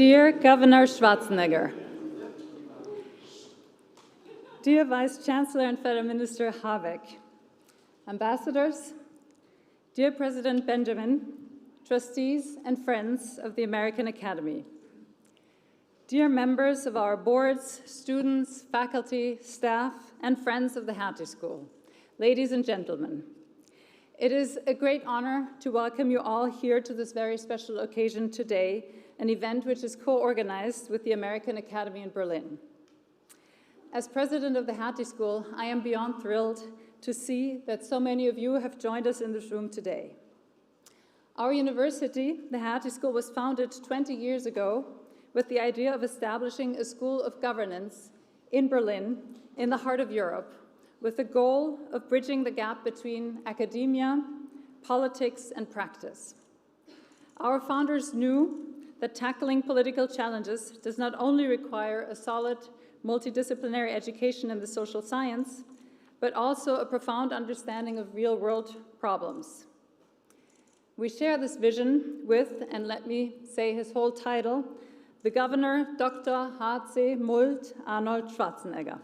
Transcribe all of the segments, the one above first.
Dear Governor Schwarzenegger, dear Vice-Chancellor and Federal Minister Habeck, ambassadors, dear President Benjamin, trustees and friends of the American Academy, dear members of our boards, students, faculty, staff, and friends of the Hertie School, ladies and gentlemen, it is a great honor to welcome you all here to this very special occasion today, an event which is co-organized with the American Academy in Berlin. As president of the Hertie School, I am beyond thrilled to see that so many of you have joined us in this room today. Our university, the Hertie School, was founded 20 years ago with the idea of establishing a school of governance in Berlin, in the heart of Europe, with the goal of bridging the gap between academia, politics, and practice. Our founders knew that tackling political challenges does not only require a solid multidisciplinary education in the social science, but also a profound understanding of real-world problems. We share this vision with, and let me say his whole title, the Governor Dr. H.C. Mult Arnold Schwarzenegger.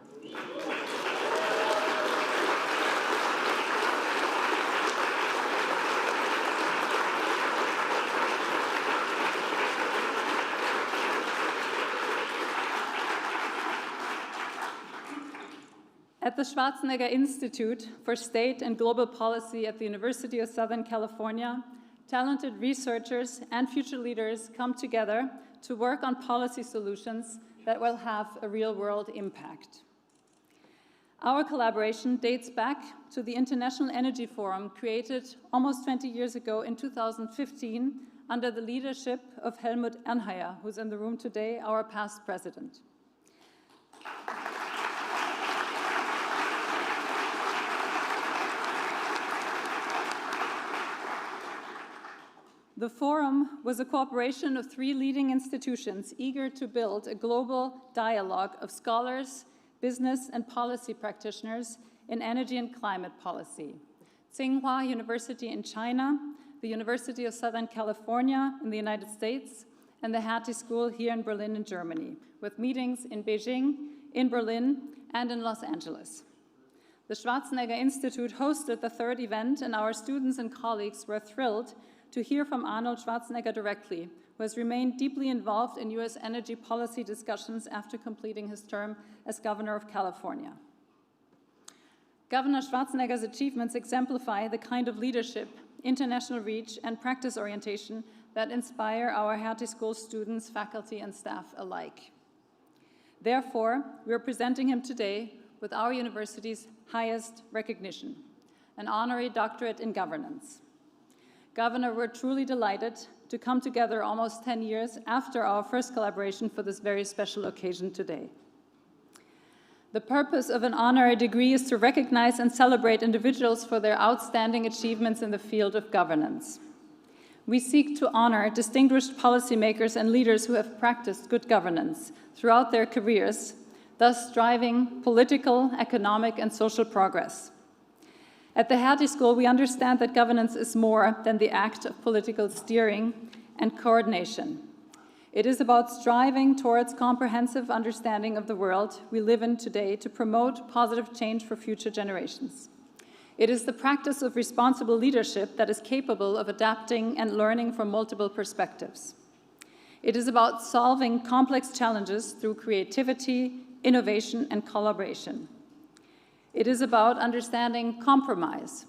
At the Schwarzenegger Institute for State and Global Policy at the University of Southern California, talented researchers and future leaders come together to work on policy solutions that will have a real-world impact. Our collaboration dates back to the International Energy Forum created almost 20 years ago in 2015 under the leadership of Helmut Ernhayer, who's in the room today, our past president. The forum was a cooperation of 3 leading institutions eager to build a global dialogue of scholars, business, and policy practitioners in energy and climate policy. Tsinghua University in China, the University of Southern California in the United States, and the Hertie School here in Berlin in Germany, with meetings in Beijing, in Berlin, and in Los Angeles. The Schwarzenegger Institute hosted the 3rd event, and our students and colleagues were thrilled to hear from Arnold Schwarzenegger directly, who has remained deeply involved in US energy policy discussions after completing his term as Governor of California. Governor Schwarzenegger's achievements exemplify the kind of leadership, international reach, and practice orientation that inspire our Hertie School students, faculty, and staff alike. Therefore, we are presenting him today with our university's highest recognition, an Honorary Doctorate in Governance. Governor, we're truly delighted to come together almost 10 years after our first collaboration for this very special occasion today. The purpose of an honorary degree is to recognize and celebrate individuals for their outstanding achievements in the field of governance. We seek to honor distinguished policymakers and leaders who have practiced good governance throughout their careers, thus driving political, economic, and social progress. At the Hertie School, we understand that governance is more than the act of political steering and coordination. It is about striving towards comprehensive understanding of the world we live in today to promote positive change for future generations. It is the practice of responsible leadership that is capable of adapting and learning from multiple perspectives. It is about solving complex challenges through creativity, innovation, and collaboration. It is about understanding compromise,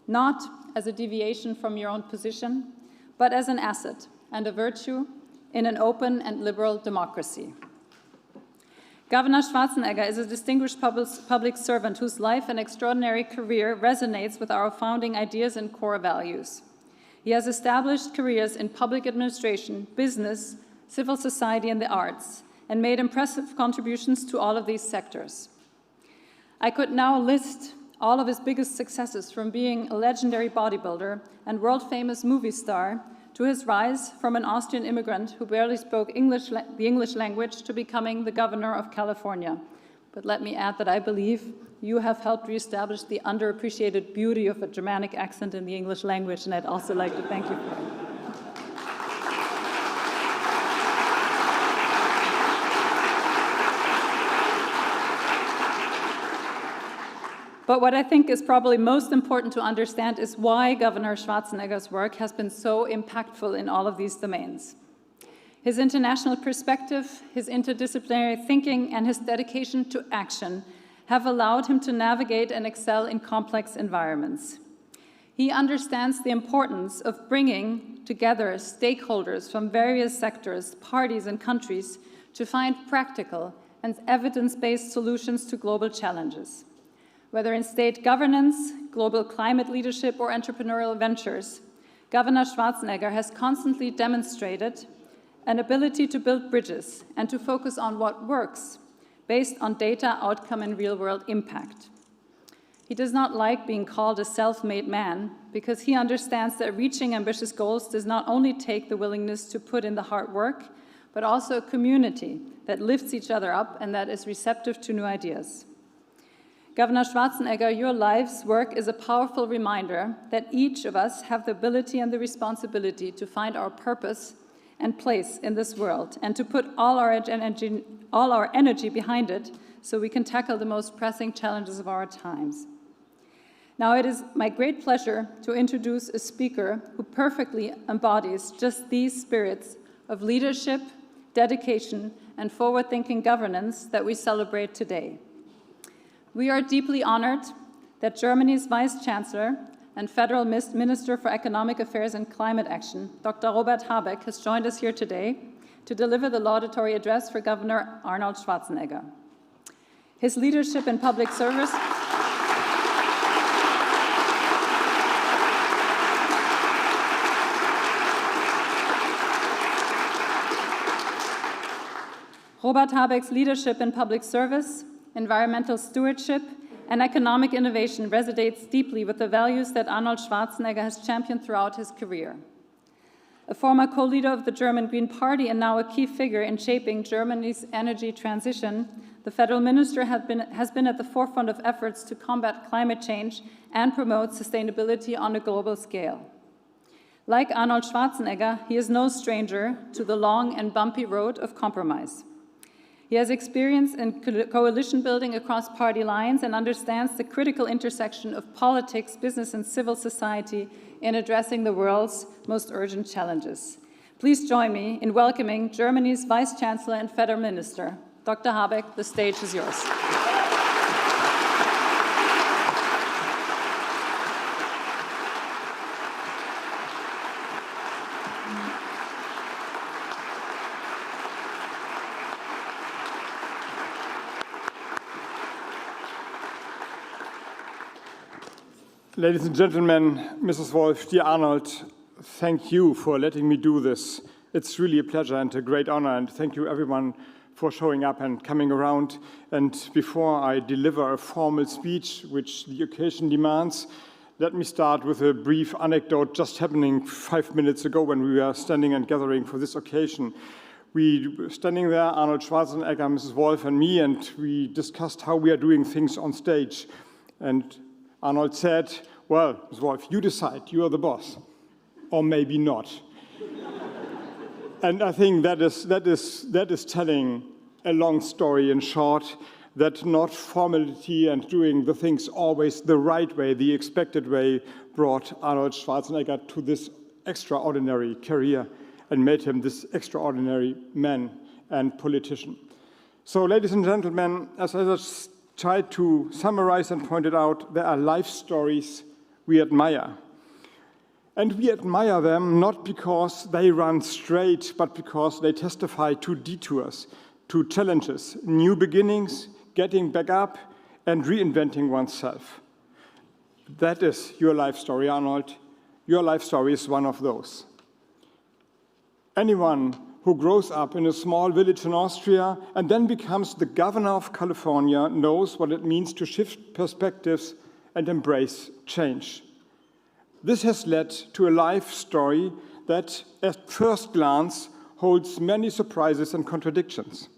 not as a deviation from your own position, but as an asset and a virtue in an open and liberal democracy. Governor Schwarzenegger is a distinguished public servant whose life and extraordinary career resonates with our founding ideas and core values. He has established careers in public administration, business, civil society, and the arts, and made impressive contributions to all of these sectors. I could now list all of his biggest successes, from being a legendary bodybuilder and world-famous movie star to his rise from an Austrian immigrant who barely spoke the English language to becoming the Governor of California. But let me add that I believe you have helped reestablish the underappreciated beauty of a Germanic accent in the English language, and I'd also like to thank you for it. But what I think is probably most important to understand is why Governor Schwarzenegger's work has been so impactful in all of these domains. His international perspective, his interdisciplinary thinking, and his dedication to action have allowed him to navigate and excel in complex environments. He understands the importance of bringing together stakeholders from various sectors, parties, and countries to find practical and evidence-based solutions to global challenges. Whether in state governance, global climate leadership, or entrepreneurial ventures, Governor Schwarzenegger has constantly demonstrated an ability to build bridges and to focus on what works based on data, outcome, and real-world impact. He does not like being called a self-made man because he understands that reaching ambitious goals does not only take the willingness to put in the hard work, but also a community that lifts each other up and that is receptive to new ideas. Governor Schwarzenegger, your life's work is a powerful reminder that each of us have the ability and the responsibility to find our purpose and place in this world and to put all our energy behind it so we can tackle the most pressing challenges of our times. Now it is my great pleasure to introduce a speaker who perfectly embodies just these spirits of leadership, dedication, and forward-thinking governance that we celebrate today. We are deeply honored that Germany's Vice-Chancellor and Federal Minister for Economic Affairs and Climate Action, Dr. Robert Habeck, has joined us here today to deliver the laudatory address for Governor Arnold Schwarzenegger. His leadership in public service Robert Habeck's leadership in public service, environmental stewardship, and economic innovation resonates deeply with the values that Arnold Schwarzenegger has championed throughout his career. A former co-leader of the German Green Party and now a key figure in shaping Germany's energy transition, the federal minister has been at the forefront of efforts to combat climate change and promote sustainability on a global scale. Like Arnold Schwarzenegger, he is no stranger to the long and bumpy road of compromise. He has experience in coalition building across party lines and understands the critical intersection of politics, business, and civil society in addressing the world's most urgent challenges. Please join me in welcoming Germany's Vice-Chancellor and Federal Minister. Dr. Habeck, the stage is yours. Ladies and gentlemen, Mrs. Wolf, dear Arnold, thank you for letting me do this. It's really a pleasure and a great honor, and thank you everyone for showing up and coming around. And before I deliver a formal speech, which the occasion demands, let me start with a brief anecdote just happening 5 minutes ago when we were standing and gathering for this occasion. We were standing there, Arnold Schwarzenegger, Mrs. Wolf, and me, and we discussed how we are doing things on stage. And Arnold said, well, Ms. Wolf, you decide, you are the boss, or maybe not. And I think that is telling a long story in short, that not formality and doing the things always the right way, the expected way, brought Arnold Schwarzenegger to this extraordinary career and made him this extraordinary man and politician. So, ladies and gentlemen, as I just tried to summarize and pointed out, there are life stories we admire. And we admire them not because they run straight, but because they testify to detours, to challenges, new beginnings, getting back up, and reinventing oneself. That is your life story, Arnold. Your life story is one of those. Anyone who grows up in a small village in Austria and then becomes the governor of California knows what it means to shift perspectives and embrace change. This has led to a life story that, at first glance, holds many surprises and contradictions.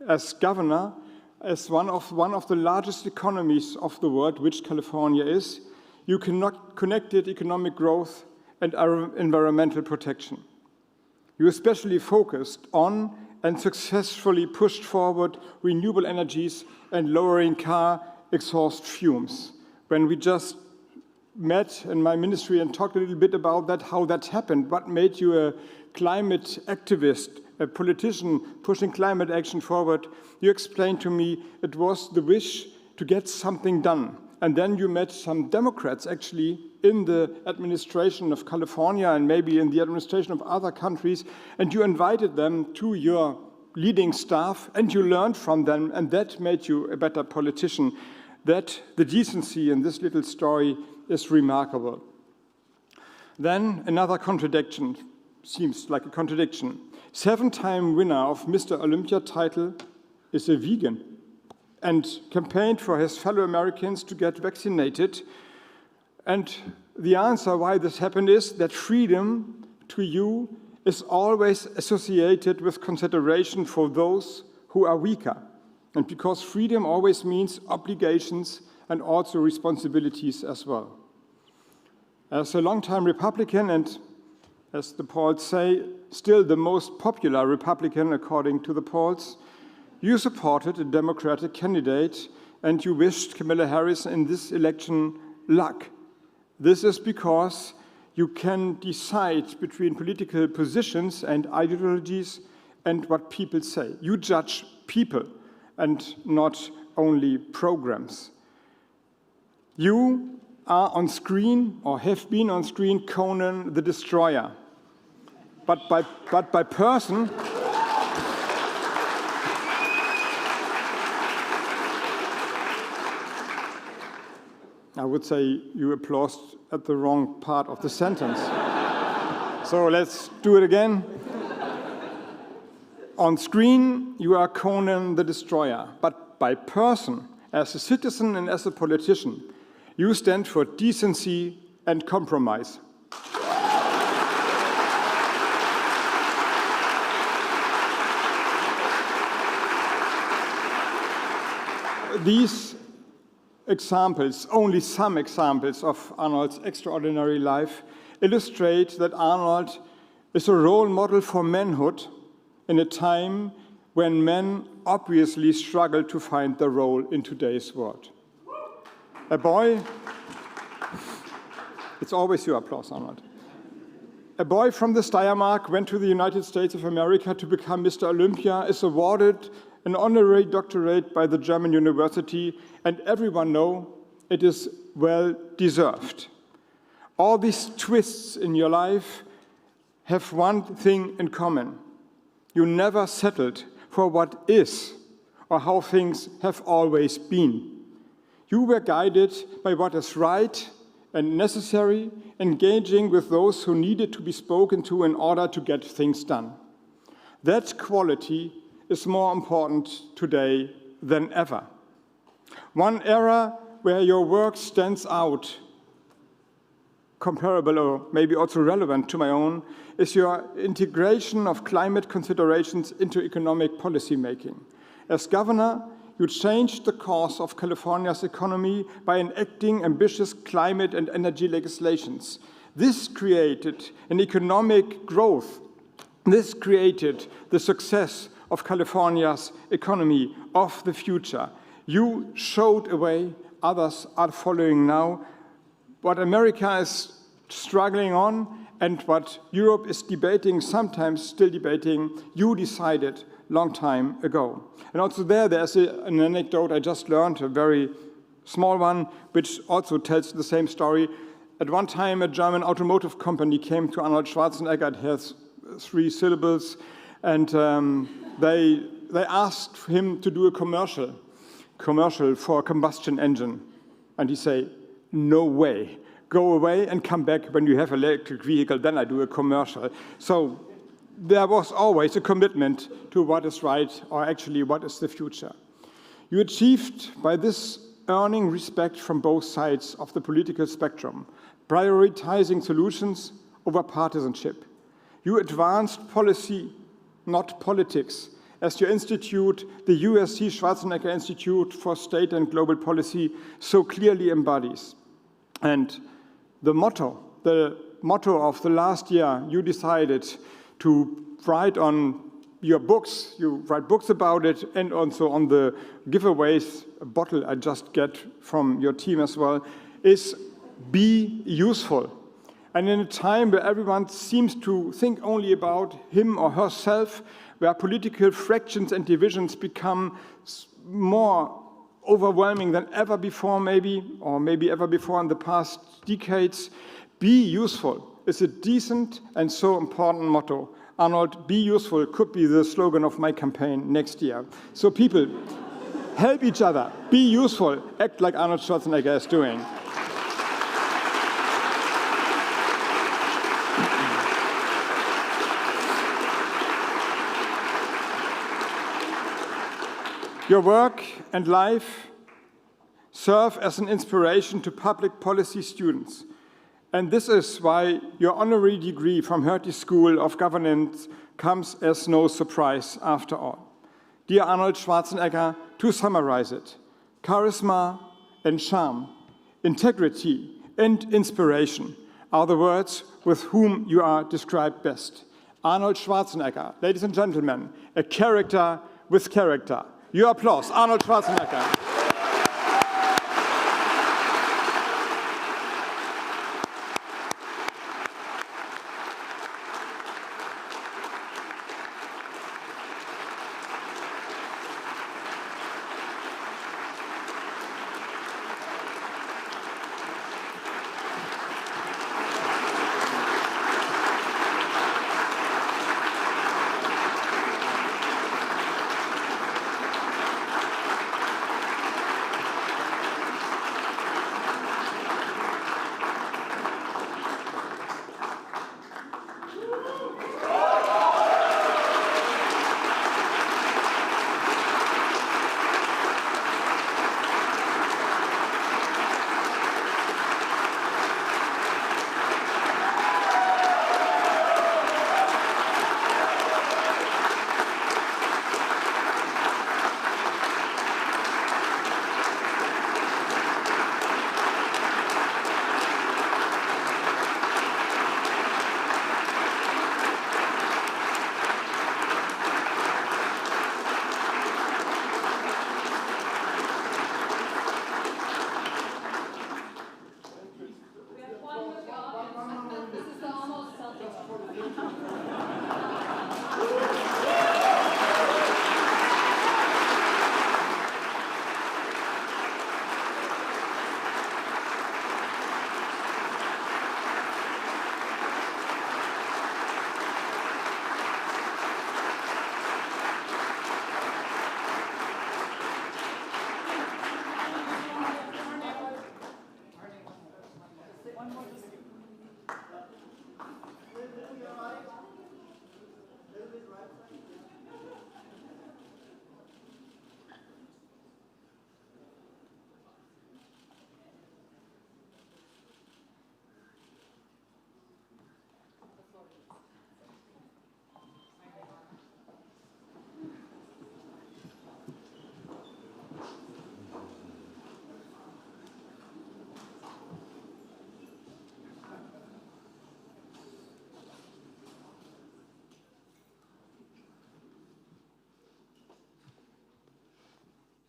As governor, as one of the largest economies of the world, which California is, you cannot connect economic growth and environmental protection. You especially focused on and successfully pushed forward renewable energies and lowering car exhaust fumes, when we just met in my ministry and talked a little bit about that, how that happened, what made you a climate activist, a politician pushing climate action forward, you explained to me it was the wish to get something done. And then you met some Democrats actually in the administration of California and maybe in the administration of other countries, and you invited them to your leading staff and you learned from them, and that made you a better politician. That the decency in this little story is remarkable. Then another contradiction, seems like a contradiction. 7-time winner of Mr. Olympia title is a vegan and campaigned for his fellow Americans to get vaccinated. And the answer why this happened is that freedom to you is always associated with consideration for those who are weaker. And because freedom always means obligations and also responsibilities as well. As a longtime Republican and, as the polls say, still the most popular Republican according to the polls, you supported a Democratic candidate and you wished Kamala Harris in this election luck. This is because you can decide between political positions and ideologies and what people say. You judge people and not only programs. You are on screen, or have been on screen, Conan the Destroyer. But by person, I would say you applauded at the wrong part of the sentence. So let's do it again. On screen, you are Conan the Destroyer, but by person, as a citizen and as a politician, you stand for decency and compromise. These examples, only some examples of Arnold's extraordinary life, illustrate that Arnold is a role model for manhood in a time when men obviously struggle to find their role in today's world. A boy, it's always your applause, Arnold. A boy from the Steiermark went to the United States of America to become Mr. Olympia, is awarded an honorary doctorate by the German university, and everyone knows it is well deserved. All these twists in your life have one thing in common. You never settled for what is or how things have always been. You were guided by what is right and necessary, engaging with those who needed to be spoken to in order to get things done. That quality is more important today than ever. One era where your work stands out, comparable or maybe also relevant to my own, is your integration of climate considerations into economic policy making. As governor, you changed the course of California's economy by enacting ambitious climate and energy legislations. This created an economic growth. This created the success of California's economy of the future. You showed a way, others are following now. What America is struggling on and what Europe is debating, sometimes still debating, you decided long time ago. And also there's an anecdote I just learned, a very small one, which also tells the same story. At one time, a German automotive company came to Arnold Schwarzenegger. It has 3 syllables, and they asked him to do a commercial for a combustion engine. And he said, "No way. Go away and come back when you have an electric vehicle, then I do a commercial." So there was always a commitment to what is right, or actually what is the future. You achieved by this earning respect from both sides of the political spectrum, prioritizing solutions over partisanship. You advanced policy, not politics, as your institute, the USC Schwarzenegger Institute for State and Global Policy, so clearly embodies. And the motto of the last year, you decided to write on your books, you write books about it, and also on the giveaways, a bottle I just get from your team as well, is be useful. And in a time where everyone seems to think only about him or herself, where political fractions and divisions become more overwhelming than ever before maybe, or maybe ever before in the past decades, be useful is a decent and so important motto. Arnold, be useful could be the slogan of my campaign next year. So people, help each other, be useful, act like Arnold Schwarzenegger is doing. Your work and life serve as an inspiration to public policy students. And this is why your honorary degree from Hertie School of Governance comes as no surprise after all. Dear Arnold Schwarzenegger, to summarize it, charisma and charm, integrity and inspiration are the words with whom you are described best. Arnold Schwarzenegger, ladies and gentlemen, a character with character. Your applause, Arnold Schwarzenegger.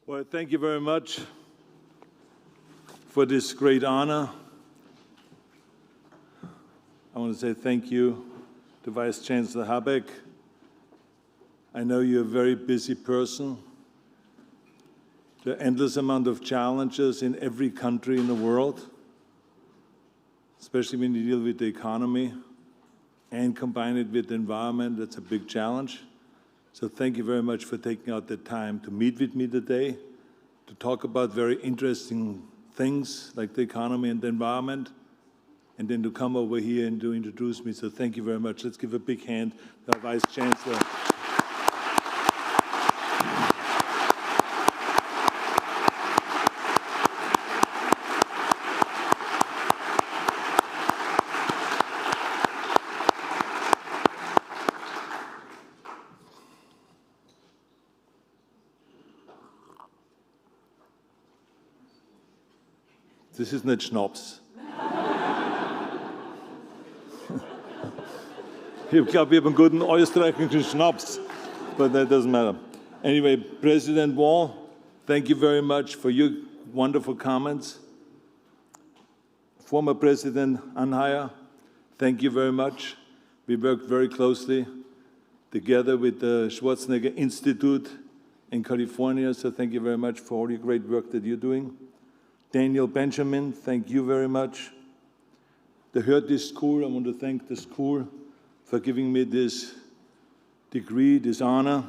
Well, thank you very much for this great honor. I want to say thank you to Vice-Chancellor Habeck. I know you're a very busy person. There are endless amount of challenges in every country in the world, especially when you deal with the economy and combine it with the environment. That's a big challenge. So thank you very much for taking out the time to meet with me today, to talk about very interesting things like the economy and the environment, and then to come over here and to introduce me. So thank you very much. Let's give a big hand to our Vice-Chancellor. Das ist nicht Schnaps. Ich glaube, ich habe einen guten österreichischen Schnaps. but that doesn't matter. Anyway, President Wall, thank you very much for your wonderful comments. Former President Anhaya, thank you very much. We worked very closely together with the Schwarzenegger Institute in California, so thank you very much for all your great work that you're doing. Daniel Benjamin, thank you very much. The Hertie School, I want to thank the school for giving me this degree, this honor.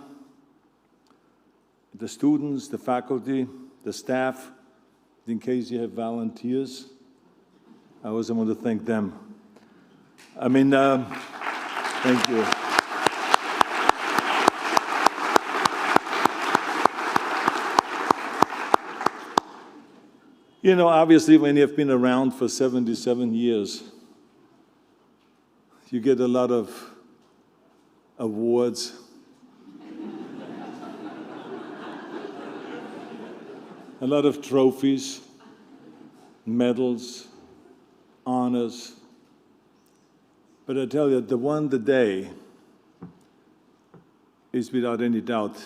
The students, the faculty, the staff, in case you have volunteers, I also want to thank them. I mean, thank you. You know, obviously, when you've been around for 77 years, you get a lot of awards. A lot of trophies, medals, honors. But I tell you, the one today is without any doubt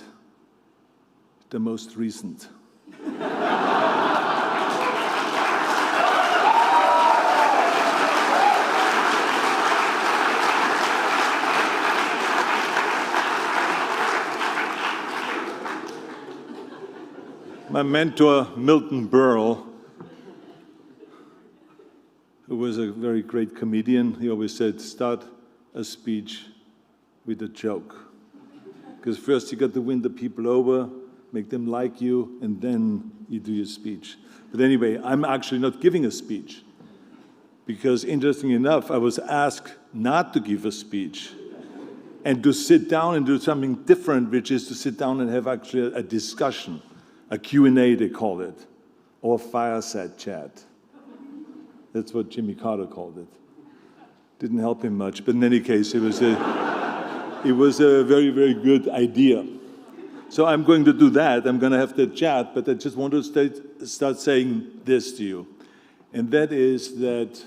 the most recent. My mentor, Milton Berle, who was a very great comedian, he always said, start a speech with a joke. Because first you got to win the people over, make them like you, and then you do your speech. But anyway, I'm actually not giving a speech. Because interestingly enough, I was asked not to give a speech and to sit down and do something different, which is to sit down and have actually a discussion. A Q&A, they call it, or fireside chat. That's what Jimmy Carter called it. Didn't help him much, but in any case, it was a very, very good idea. So I'm going to do that. I'm going to have the chat, but I just want to start saying this to you. And that is that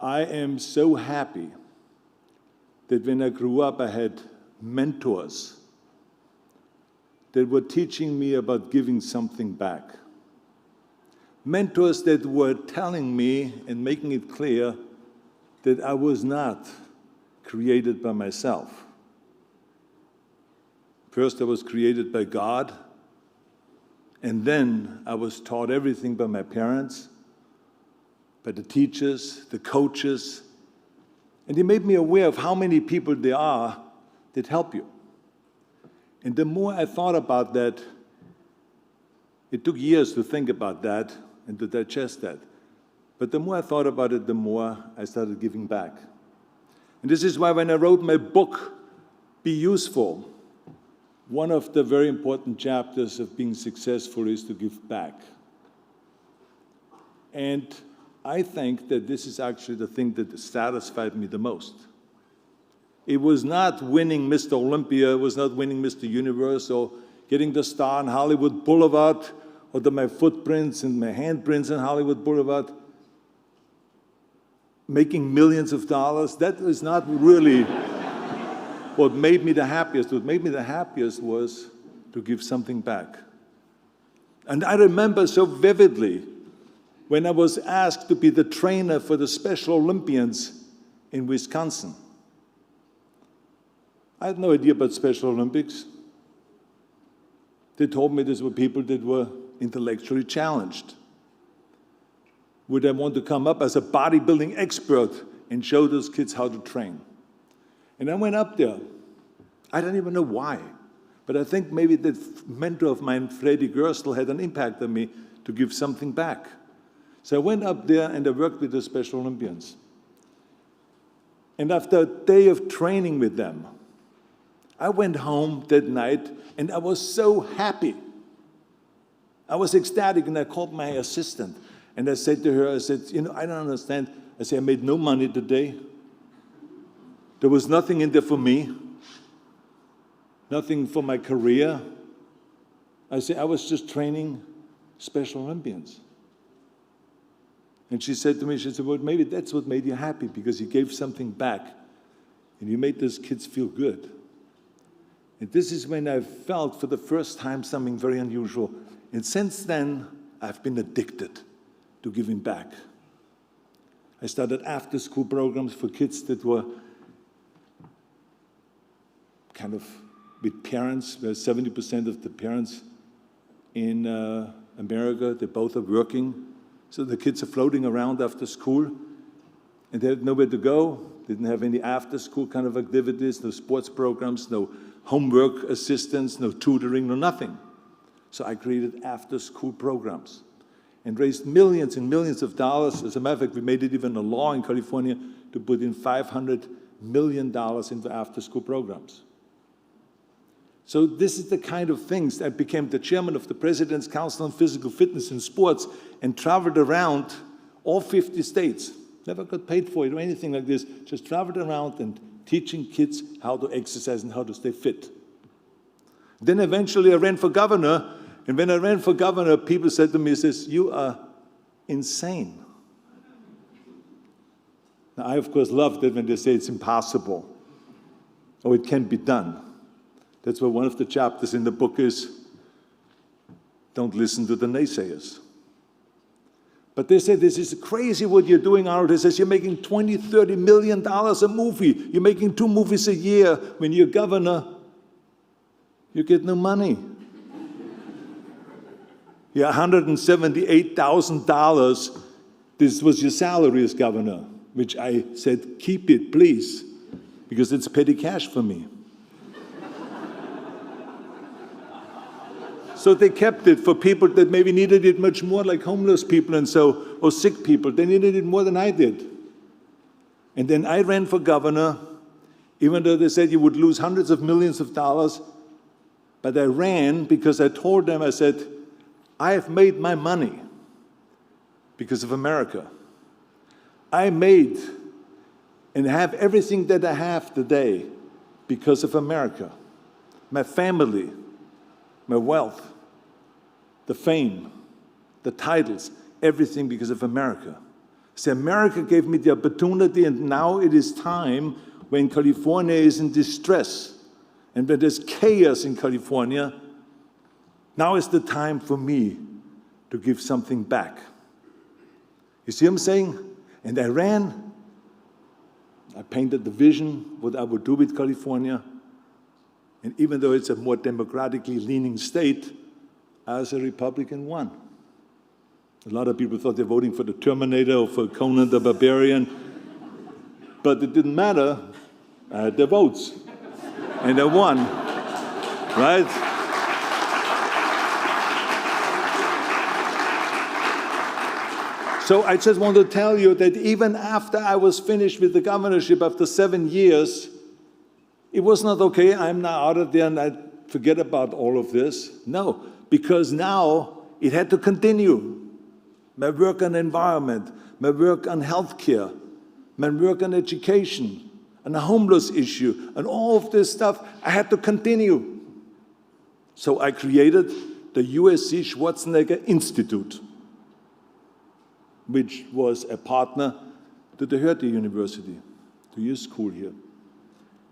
I am so happy that when I grew up, I had mentors that were teaching me about giving something back. Mentors that were telling me and making it clear that I was not created by myself. First, I was created by God, and then I was taught everything by my parents, by the teachers, the coaches, and they made me aware of how many people there are that help you. And the more I thought about that, it took years to think about that and to digest that. But the more I thought about it, the more I started giving back. And this is why when I wrote my book, Be Useful, one of the very important chapters of being successful is to give back. And I think that this is actually the thing that satisfied me the most. It was not winning Mr. Olympia, it was not winning Mr. Universe, or getting the star on Hollywood Boulevard, or my footprints and my handprints on Hollywood Boulevard. Making millions of dollars, that is not really what made me the happiest. What made me the happiest was to give something back. And I remember so vividly when I was asked to be the trainer for the Special Olympians in Wisconsin. I had no idea about Special Olympics. They told me these were people that were intellectually challenged. Would I want to come up as a bodybuilding expert and show those kids how to train? And I went up there. I don't even know why, but I think maybe that mentor of mine, Freddie Gerstle, had an impact on me to give something back. So I went up there and I worked with the Special Olympians. And after a day of training with them, I went home that night and I was so happy. I was ecstatic, and I called my assistant and I said to her, I said, you know, I don't understand. I said, I made no money today. There was nothing in there for me, nothing for my career. I said, I was just training Special Olympians. And she said to me, she said, well, maybe that's what made you happy, because you gave something back and you made those kids feel good. And this is when I felt for the first time something very unusual. And since then, I've been addicted to giving back. I started after-school programs for kids that were kind of with parents, where 70% of the parents in America, they both are working. So the kids are floating around after school, and they had nowhere to go. Didn't have any after-school kind of activities, no sports programs, no homework assistance, no tutoring, no nothing. So I created after-school programs and raised millions and millions of dollars. As a matter of fact, we made it even a law in California to put in $500 million into after-school programs. So this is the kind of things. I became the chairman of the President's Council on Physical Fitness and Sports and traveled around all 50 states. Never got paid for it or anything like this, just traveled around and teaching kids how to exercise and how to stay fit. Then eventually I ran for governor, and when I ran for governor, people said to me, "You are insane." Now, I, of course, love that when they say it's impossible or it can't be done. That's why one of the chapters in the book is, don't listen to the naysayers. But they say, this is crazy what you're doing, Arnold. They says, you're making $20, $30 million a movie. You're making 2 movies a year. When you're governor, you get no money. Yeah, $178,000. This was your salary as governor, which I said, keep it, please, because it's petty cash for me. So they kept it for people that maybe needed it much more, like homeless people and so, or sick people. They needed it more than I did. And then I ran for governor, even though they said you would lose hundreds of millions of dollars. But I ran because I told them, I said, I have made my money because of America. I made and have everything that I have today because of America. My family, my wealth, the fame, the titles, everything because of America. See, America gave me the opportunity, and now it is time when California is in distress and when there's chaos in California, now is the time for me to give something back. You see what I'm saying? And I ran, I painted the vision, what I would do with California. And even though it's a more democratically leaning state, as a Republican won. A lot of people thought they're voting for the Terminator or for Conan the Barbarian. But it didn't matter. I had the votes. And I won. Right? So I just want to tell you that even after I was finished with the governorship after 7 years, it was not okay, I'm now out of there and I forget about all of this. No, because now it had to continue. My work on environment, my work on healthcare, my work on education, on the homeless issue, and all of this stuff, I had to continue. So I created the USC Schwarzenegger Institute, which was a partner to the Hertie University, to your school here.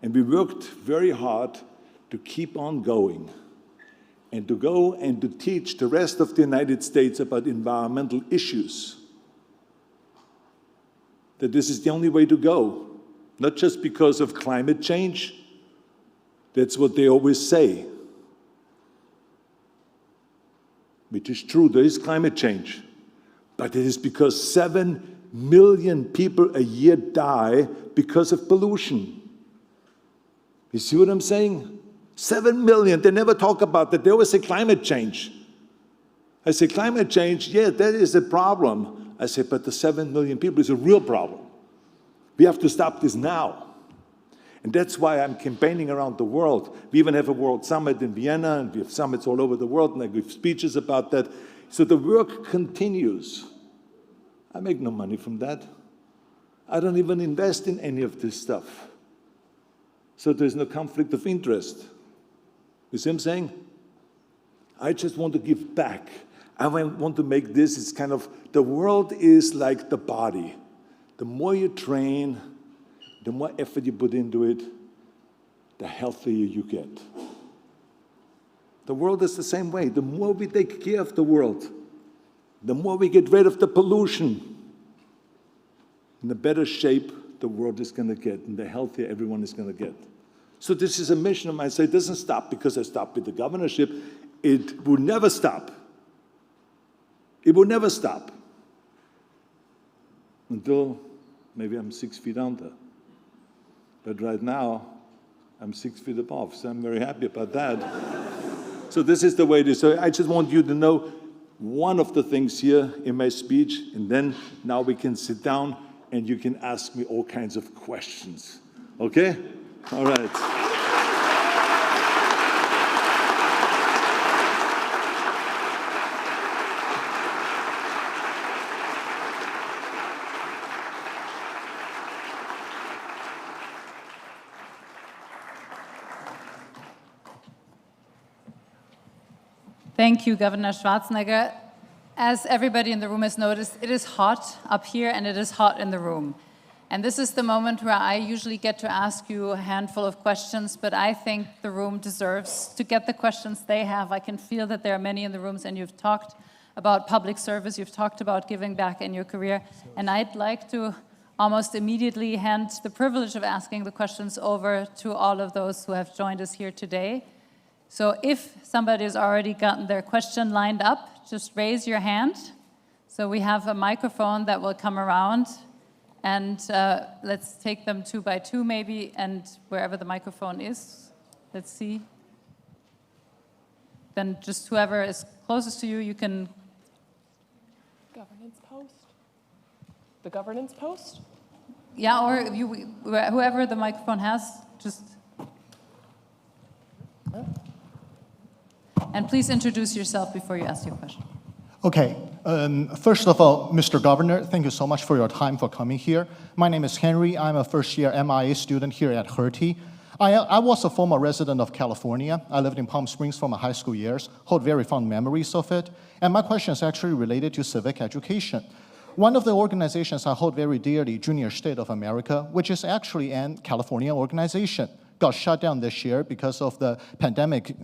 And we worked very hard to keep on going and to go and to teach the rest of the United States about environmental issues. That this is the only way to go, not just because of climate change. That's what they always say, which is true, there is climate change. But it is because 7 million people a year die because of pollution. You see what I'm saying? 7 million, they never talk about that. They always say climate change. I say climate change, yeah, that is a problem. I say, but the 7 million people is a real problem. We have to stop this now. And that's why I'm campaigning around the world. We even have a world summit in Vienna, and we have summits all over the world, and I give speeches about that. So the work continues. I make no money from that. I don't even invest in any of this stuff. So there's no conflict of interest. You see what I'm saying? I just want to give back. I want to make this, it's kind of, the world is like the body. The more you train, the more effort you put into it, the healthier you get. The world is the same way. The more we take care of the world, the more we get rid of the pollution, in the better shape the world is going to get, and the healthier everyone is going to get. So this is a mission of mine. So it doesn't stop because I stopped with the governorship. It will never stop. It will never stop until maybe I'm 6 feet under. But right now, I'm 6 feet above, so I'm very happy about that. So this is the way it is. So I just want you to know one of the things here in my speech, and then now we can sit down and you can ask me all kinds of questions. Okay? All right. Thank you, Governor Schwarzenegger. As everybody in the room has noticed, it is hot up here and it is hot in the room. And this is the moment where I usually get to ask you a handful of questions, but I think the room deserves to get the questions they have. I can feel that there are many in the rooms, and you've talked about public service, you've talked about giving back in your career, and I'd like to almost immediately hand the privilege of asking the questions over to all of those who have joined us here today. So if somebody has already gotten their question lined up, just raise your hand. So we have a microphone that will come around, and let's take them 2 by 2 maybe, and wherever the microphone is, let's see. Then just whoever is closest to you, you can. Governance post? The governance post? Yeah, or whoever the microphone has, just. And please introduce yourself before you ask your question. Okay. First of all, Mr. Governor, thank you so much for your time for coming here. My name is Henry. I'm a first-year MIA student here at Hertie. I was a former resident of California. I lived in Palm Springs for my high school years, hold very fond memories of it. And my question is actually related to civic education. One of the organizations I hold very dearly, Junior State of America, which is actually an California organization, got shut down this year because of the pandemic.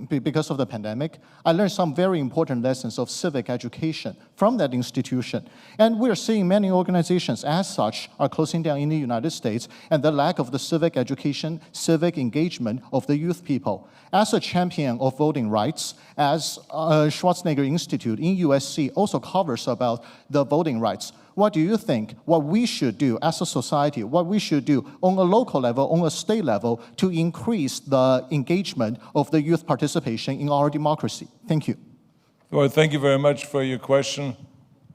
I learned some very important lessons of civic education from that institution. And we're seeing many organizations as such are closing down in the United States, and the lack of the civic education, civic engagement of the youth people. As a champion of voting rights, as Schwarzenegger Institute in USC also covers about the voting rights, what do you think, what we should do as a society, what we should do on a local level, on a state level, to increase the engagement of the youth participation in our democracy? Thank you. Well, thank you very much for your question.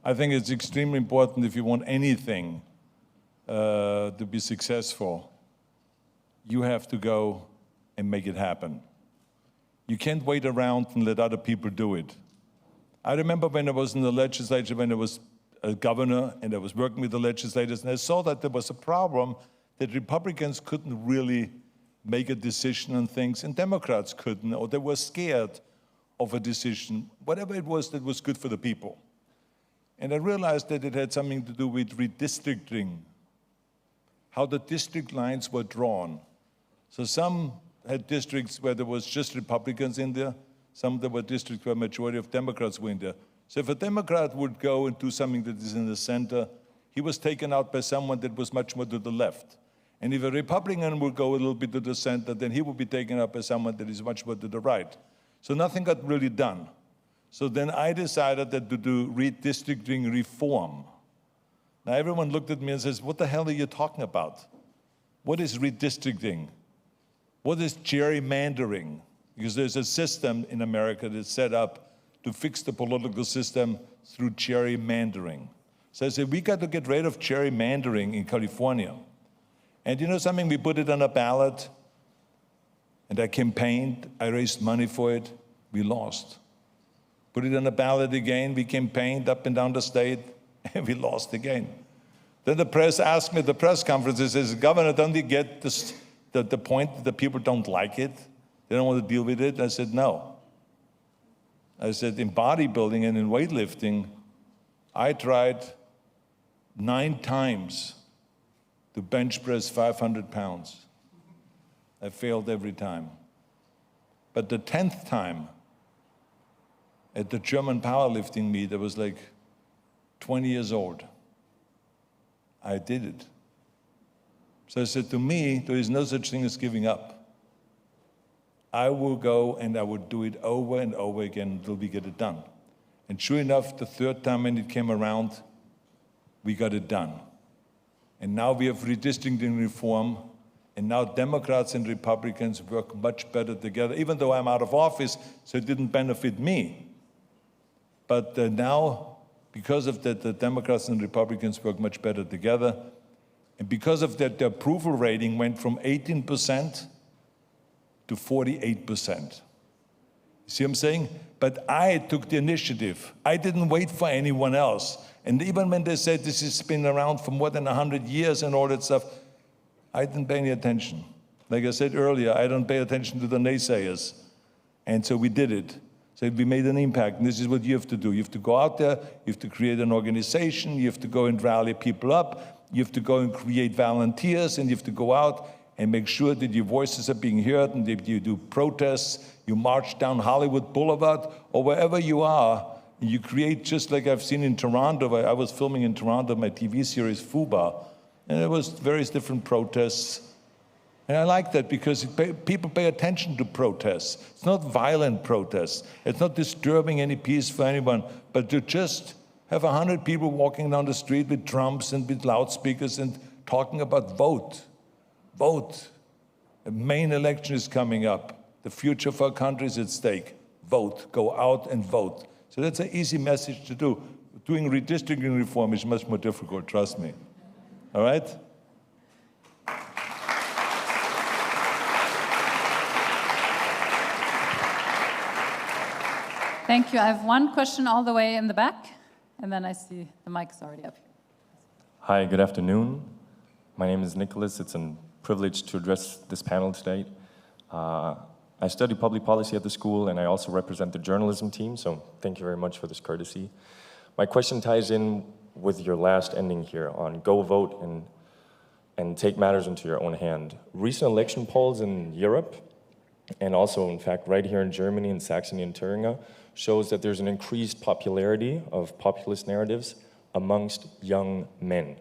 I think it's extremely important if you want anything to be successful, you have to go and make it happen. You can't wait around and let other people do it. I remember when I was in the legislature, when I was a governor, and I was working with the legislators, and I saw that there was a problem that Republicans couldn't really make a decision on things, and Democrats couldn't, or they were scared of a decision, whatever it was that was good for the people. And I realized that it had something to do with redistricting, how the district lines were drawn. So some had districts where there was just Republicans in there, some there were districts where a majority of Democrats were in there. So if a Democrat would go and do something that is in the center, he was taken out by someone that was much more to the left. And if a Republican would go a little bit to the center, then he would be taken out by someone that is much more to the right. So nothing got really done. So then I decided that to do redistricting reform. Now everyone looked at me and says, what the hell are you talking about? What is redistricting? What is gerrymandering? Because there's a system in America that's set up to fix the political system through gerrymandering. So I said, we got to get rid of gerrymandering in California. And you know something, we put it on a ballot, and I campaigned, I raised money for it, we lost. Put it on a ballot again, we campaigned up and down the state, and we lost again. Then the press asked me at the press conference, it says, Governor, don't you get this, the point that the people don't like it? They don't want to deal with it? I said, no. I said, in bodybuilding and in weightlifting, I tried 9 times to bench press 500 pounds. I failed every time. But the 10th time, at the German powerlifting meet. I was like 20 years old. I did it. So I said, to me, there is no such thing as giving up. I will go and I will do it over and over again until we get it done. And sure enough, the third time when it came around, we got it done. And now we have redistricting reform, and now Democrats and Republicans work much better together, even though I'm out of office, so it didn't benefit me. But now, because of that, the Democrats and Republicans work much better together. And because of that, the approval rating went from 18% to 48%. You see what I'm saying? But I took the initiative. I didn't wait for anyone else. And even when they said this has been around for more than 100 years and all that stuff, I didn't pay any attention. Like I said earlier, I don't pay attention to the naysayers. And so we did it. So we made an impact. And this is what you have to do. You have to go out there, you have to create an organization, you have to go and rally people up, you have to go and create volunteers, and you have to go out and make sure that your voices are being heard, and that you do protests, you march down Hollywood Boulevard, or wherever you are, and you create, just like I've seen in Toronto. I was filming in Toronto my TV series, Fuba, and there was various different protests. And I like that because people pay attention to protests. It's not violent protests. It's not disturbing any peace for anyone, but to just have 100 people walking down the street with drums and with loudspeakers and talking about vote. Vote. The main election is coming up. The future of our country is at stake. Vote. Go out and vote. So that's an easy message to do. Doing redistricting reform is much more difficult, trust me. All right? Thank you. I have one question all the way in the back, and then I see the mic is already up here. Hi, good afternoon. My name is Nicholas. It's a privilege to address this panel today. I study public policy at the school, and I also represent the journalism team, so thank you very much for this courtesy. My question ties in with your last ending here on go vote and take matters into your own hand. Recent election polls in Europe, and also, in fact, right here in Germany, in Saxony and Thuringia, shows that there's an increased popularity of populist narratives amongst young men.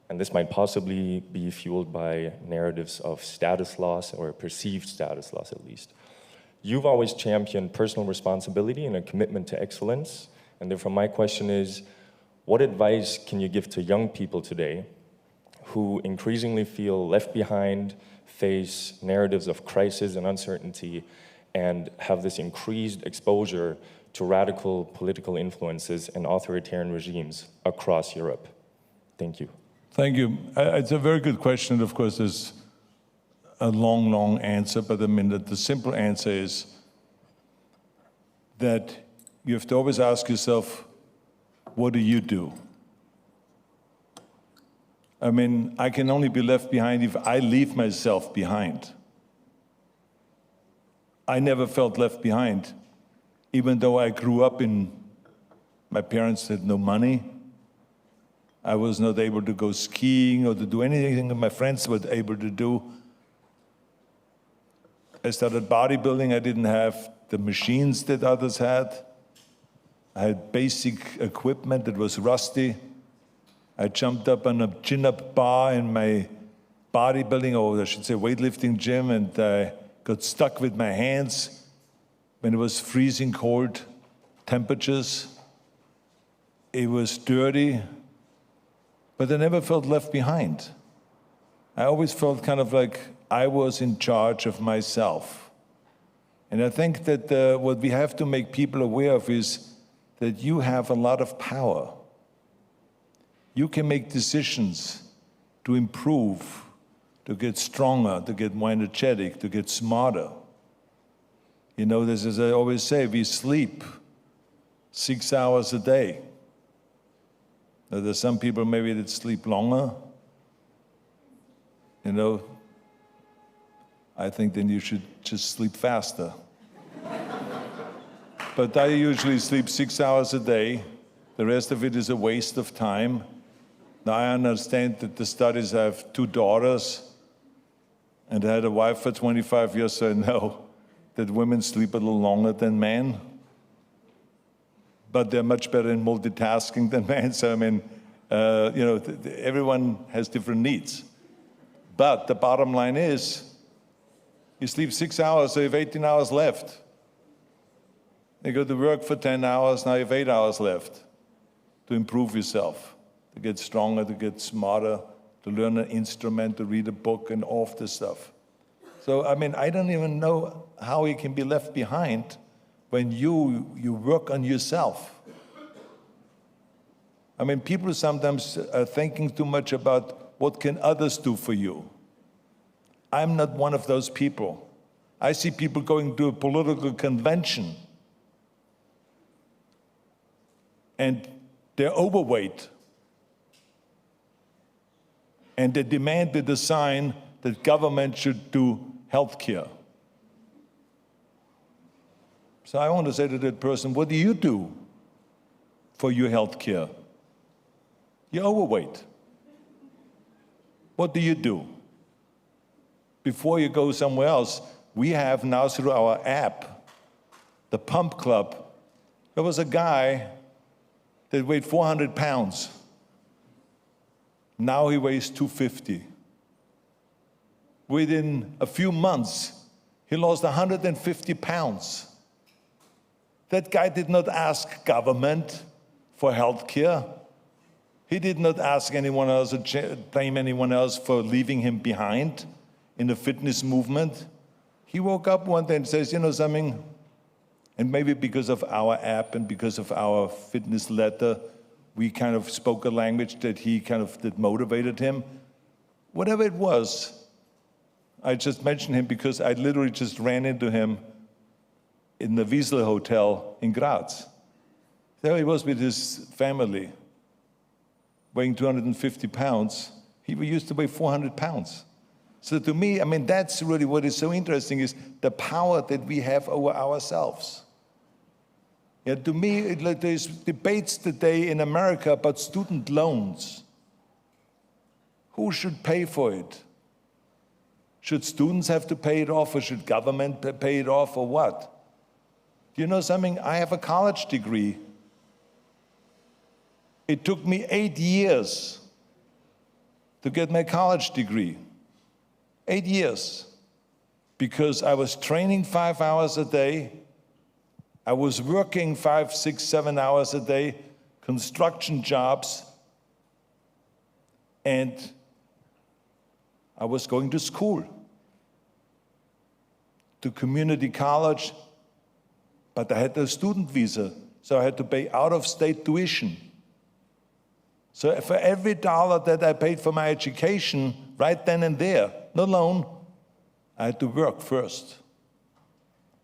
And this might possibly be fueled by narratives of status loss, or perceived status loss at least. You've always championed personal responsibility and a commitment to excellence, and therefore my question is, what advice can you give to young people today who increasingly feel left behind, face narratives of crisis and uncertainty, and have this increased exposure to radical political influences and authoritarian regimes across Europe? Thank you. Thank you. It's a very good question. Of course, there's a long answer, but I mean, the simple answer is that you have to always ask yourself, what do you do? I mean, I can only be left behind if I leave myself behind. I never felt left behind, even though I grew up my parents had no money. I was not able to go skiing or to do anything that my friends were able to do. I started bodybuilding. I didn't have the machines that others had. I had basic equipment that was rusty. I jumped up on a chin-up bar in my bodybuilding, or I should say weightlifting gym, and I got stuck with my hands when it was freezing cold temperatures. It was dirty, but I never felt left behind. I always felt kind of like I was in charge of myself. And I think that what we have to make people aware of is that you have a lot of power. You can make decisions to improve, to get stronger, to get more energetic, to get smarter. You know, this is, I always say, we sleep 6 hours a day. Now, there's some people maybe that sleep longer. You know, I think then you should just sleep faster. But I usually sleep 6 hours a day. The rest of it is a waste of time. Now, I understand that the studies have 2 daughters, and I had a wife for 25 years, so I know that women sleep a little longer than men. but they're much better in multitasking than men. So I mean, everyone has different needs. But the bottom line is, you sleep 6 hours, so you have 18 hours left. You go to work for 10 hours, now you have 8 hours left to improve yourself, to get stronger, to get smarter, to learn an instrument, to read a book, and all of this stuff. So, I mean, I don't even know how you can be left behind when you work on yourself. I mean, people sometimes are thinking too much about what can others do for you. I'm not one of those people. I see people going to a political convention and they're overweight. And they demanded a sign that government should do health care. So I want to say to that person, what do you do for your health care? You're overweight. What do you do? Before you go somewhere else, we have now through our app, the Pump Club, there was a guy that weighed 400 pounds. Now he weighs 250. Within a few months, he lost 150 pounds. That guy did not ask government for health care. He did not ask anyone else or blame anyone else for leaving him behind in the fitness movement. He woke up one day and says, you know something, and maybe because of our app and because of our fitness letter, we kind of spoke a language that motivated him. Whatever it was, I just mentioned him because I literally just ran into him in the Wiesler Hotel in Graz. There he was with his family, weighing 250 pounds. He used to weigh 400 pounds. So to me, I mean, that's really what is so interesting, is the power that we have over ourselves. Yeah, to me, there's debates today in America about student loans. Who should pay for it? Should students have to pay it off, or should government pay it off, or what? Do you know something? I have a college degree. It took me 8 years to get my college degree. 8 years. Because I was training 5 hours a day. I was working 5, 6, 7 hours a day, construction jobs, and I was going to school, to community college, but I had a student visa, so I had to pay out-of-state tuition. So for every dollar that I paid for my education, right then and there, no loan, I had to work first.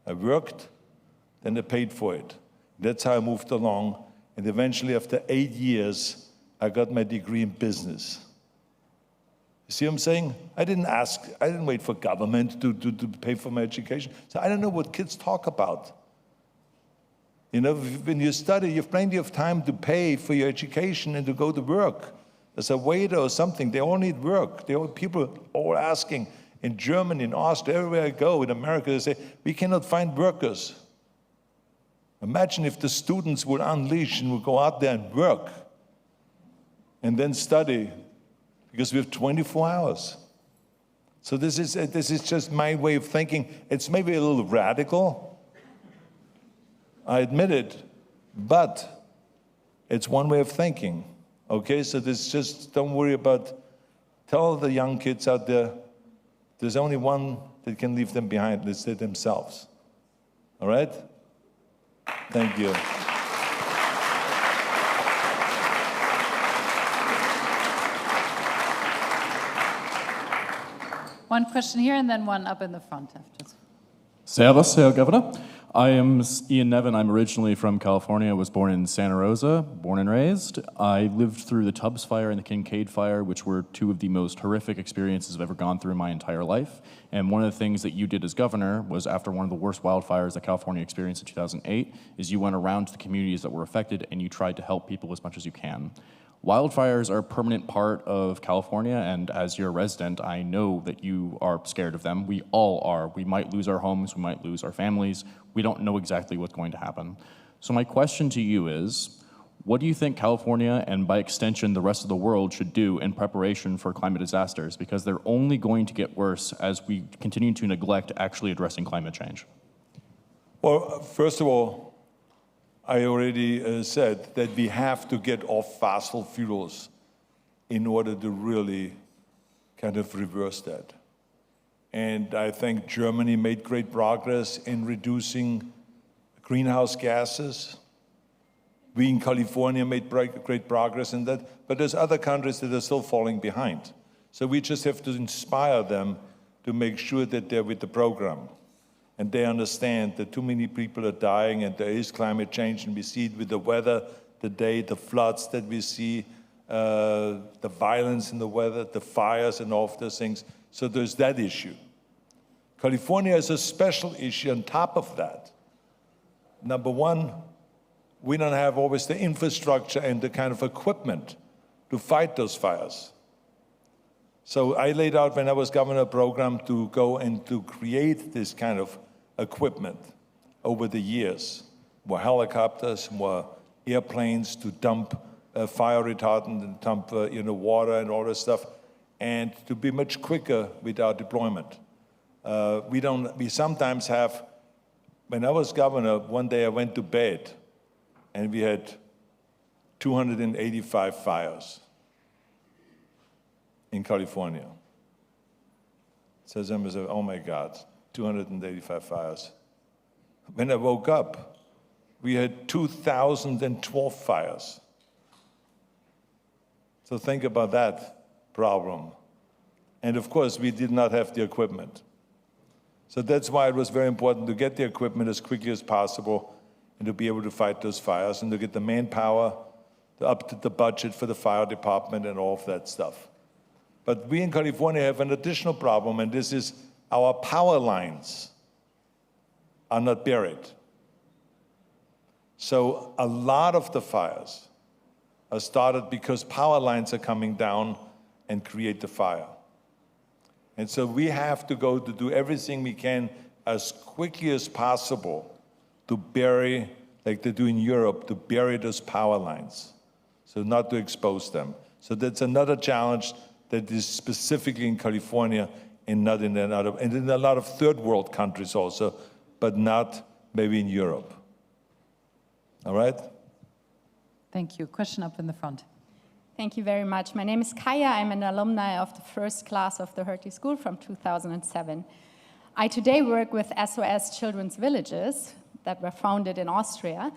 I worked, then I paid for it. That's how I moved along. And eventually, after 8 years, I got my degree in business. You see what I'm saying? I didn't wait for government to pay for my education. So I don't know what kids talk about. You know, when you study, you have plenty of time to pay for your education and to go to work. As a waiter or something, they all need work. People all asking, in Germany, in Austria, everywhere I go, in America, they say, we cannot find workers. Imagine if the students would unleash and would go out there and work and then study, because we have 24 hours. So this is just my way of thinking. It's maybe a little radical, I admit it, but it's one way of thinking. Okay, so this just, don't worry about, tell the young kids out there, there's only one that can leave them behind, it's they themselves. All right? Thank you. One question here and then one up in the front after. Servus, Herr Governor. I am Ian Nevin. I'm originally from California. I was born in Santa Rosa, born and raised. I lived through the Tubbs Fire and the Kincaid Fire, which were two of the most horrific experiences I've ever gone through in my entire life. And one of the things that you did as governor was, after one of the worst wildfires that California experienced in 2008, is you went around to the communities that were affected and you tried to help people as much as you can. Wildfires are a permanent part of California, and as your resident, I know that you are scared of them. We all are. We might lose our homes, we might lose our families. We don't know exactly what's going to happen. So my question to you is, what do you think California, and by extension the rest of the world, should do in preparation for climate disasters? Because they're only going to get worse as we continue to neglect actually addressing climate change. Well, first of all, I already said that we have to get off fossil fuels in order to really kind of reverse that. And I think Germany made great progress in reducing greenhouse gases. We in California made great progress in that, but there's other countries that are still falling behind. So we just have to inspire them to make sure that they're with the program. And they understand that too many people are dying and there is climate change, and we see it with the weather today, the floods that we see, the violence in the weather, the fires and all of those things. So there's that issue. California is a special issue on top of that. Number one, we don't have always the infrastructure and the kind of equipment to fight those fires. So I laid out, when I was governor, a program to go and to create this kind of equipment over the years. More helicopters, more airplanes to dump fire retardant and dump water and all this stuff, and to be much quicker with our deployment. We sometimes have, when I was governor, one day I went to bed and we had 285 fires in California. So I said, oh my God, 285 fires. When I woke up, we had 2,012 fires. So think about that problem. And of course, we did not have the equipment. So that's why it was very important to get the equipment as quickly as possible and to be able to fight those fires and to get the manpower, up to the budget for the fire department and all of that stuff. But we in California have an additional problem, and this is our power lines are not buried. So a lot of the fires are started because power lines are coming down and create the fire. And so we have to go to do everything we can as quickly as possible to bury, like they do in Europe, to bury those power lines, so not to expose them. So that's another challenge that is specifically in California and not in another, and in a lot of third world countries also, but not maybe in Europe. All right? Thank you. Question up in the front. Thank you very much. My name is Kaya. I'm an alumni of the first class of the Hertie School from 2007. I today work with SOS Children's Villages that were founded in Austria.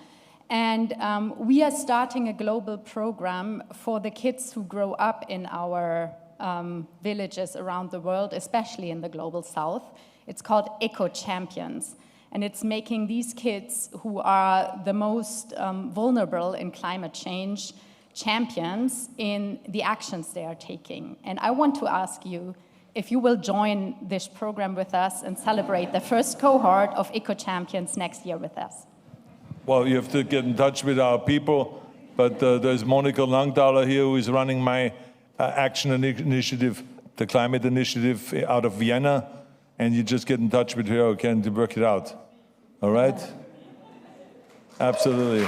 And we are starting a global program for the kids who grow up in our villages around the world, especially in the global south. It's called Eco Champions. And it's making these kids who are the most vulnerable in climate change champions in the actions they are taking. And I want to ask you if you will join this program with us and celebrate the first cohort of Eco Champions next year with us. Well, you have to get in touch with our people, but there's Monica Langthaler here who is running my action initiative, the climate initiative out of Vienna, and you just get in touch with her, okay, to work it out. All right? Absolutely.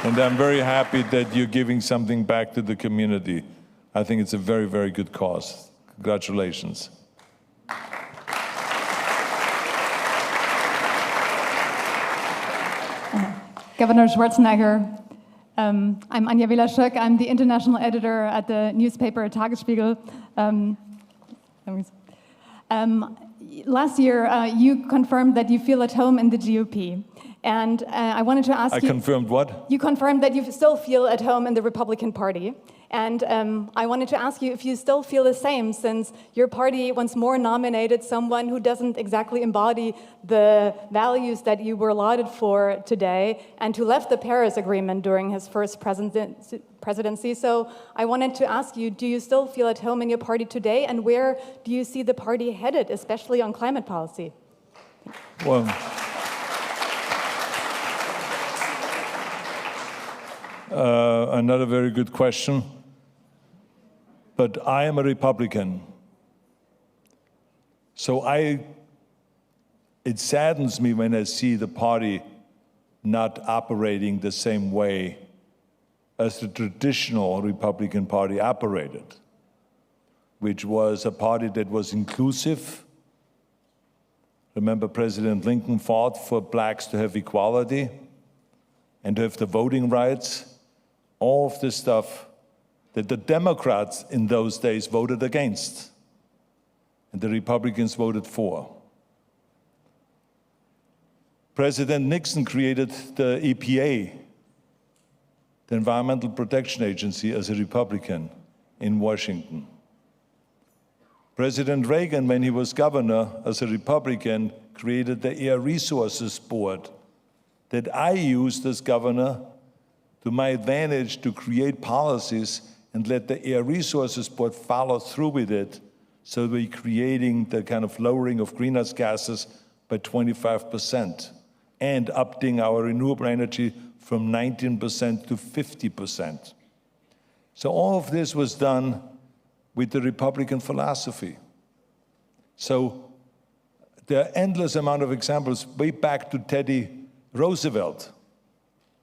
And I'm very happy that you're giving something back to the community. I think it's a very, very good cause. Congratulations. Governor Schwarzenegger, I'm Anja Welaschuk. I'm the international editor at the newspaper Tagesspiegel. Last year, you confirmed that you feel at home in the GOP. And I wanted to ask you... I confirmed what? You confirmed that you still feel at home in the Republican Party. And I wanted to ask you if you still feel the same, since your party once more nominated someone who doesn't exactly embody the values that you were lauded for today, and who left the Paris Agreement during his first presidency. So I wanted to ask you, do you still feel at home in your party today? And where do you see the party headed, especially on climate policy? Well... another very good question. But I am a Republican. So it saddens me when I see the party not operating the same way as the traditional Republican Party operated, which was a party that was inclusive. Remember, President Lincoln fought for blacks to have equality and to have the voting rights, all of this stuff that the Democrats in those days voted against, and the Republicans voted for. President Nixon created the EPA, the Environmental Protection Agency, as a Republican in Washington. President Reagan, when he was governor, as a Republican, created the Air Resources Board that I used as governor to my advantage to create policies and let the Air Resources Board follow through with it, so we're creating the kind of lowering of greenhouse gases by 25% and upping our renewable energy from 19% to 50%. So all of this was done with the Republican philosophy. So there are endless amount of examples, way back to Teddy Roosevelt,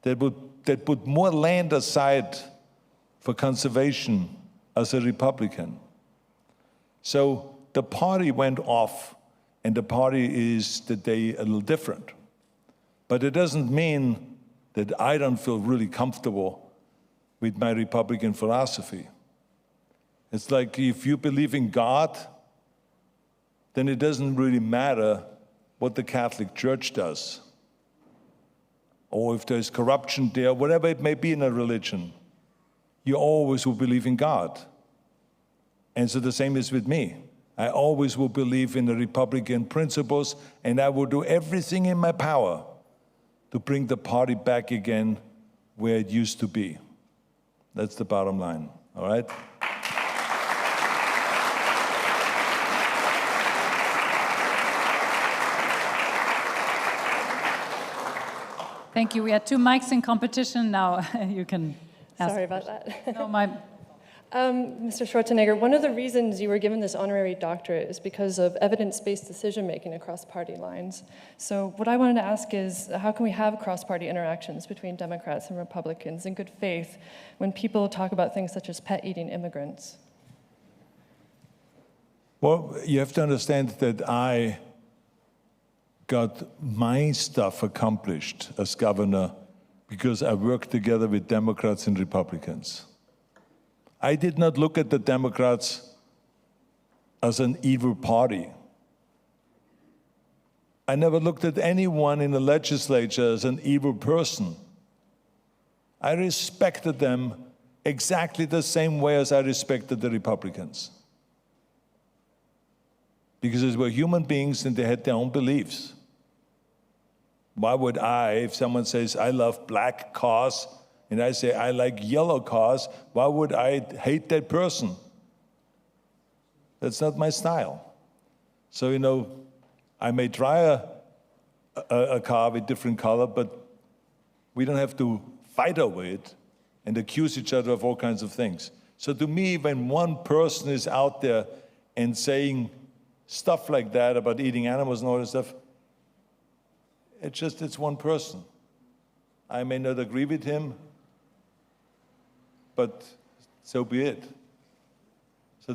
that put more land aside for conservation as a Republican. So the party went off, and the party is today a little different. But it doesn't mean that I don't feel really comfortable with my Republican philosophy. It's like if you believe in God, then it doesn't really matter what the Catholic Church does, or if there's corruption there, whatever it may be in a religion, you always will believe in God. And so the same is with me. I always will believe in the Republican principles, and I will do everything in my power to bring the party back again where it used to be. That's the bottom line, all right? Thank you. We had 2 mics in competition. Now you can ask. Sorry about that. No, my... Mr. Schwarzenegger, one of the reasons you were given this honorary doctorate is because of evidence-based decision-making across party lines. So what I wanted to ask is, how can we have cross-party interactions between Democrats and Republicans in good faith when people talk about things such as pet-eating immigrants? Well, you have to understand that I got my stuff accomplished as governor because I worked together with Democrats and Republicans. I did not look at the Democrats as an evil party. I never looked at anyone in the legislature as an evil person. I respected them exactly the same way as I respected the Republicans, because they were human beings and they had their own beliefs. Why would I, if someone says, I love black cars, and I say, I like yellow cars, why would I hate that person? That's not my style. So, I may try a car with different color, but we don't have to fight over it and accuse each other of all kinds of things. So to me, when one person is out there and saying stuff like that about eating animals and all this stuff, it's one person. I may not agree with him, but so be it. So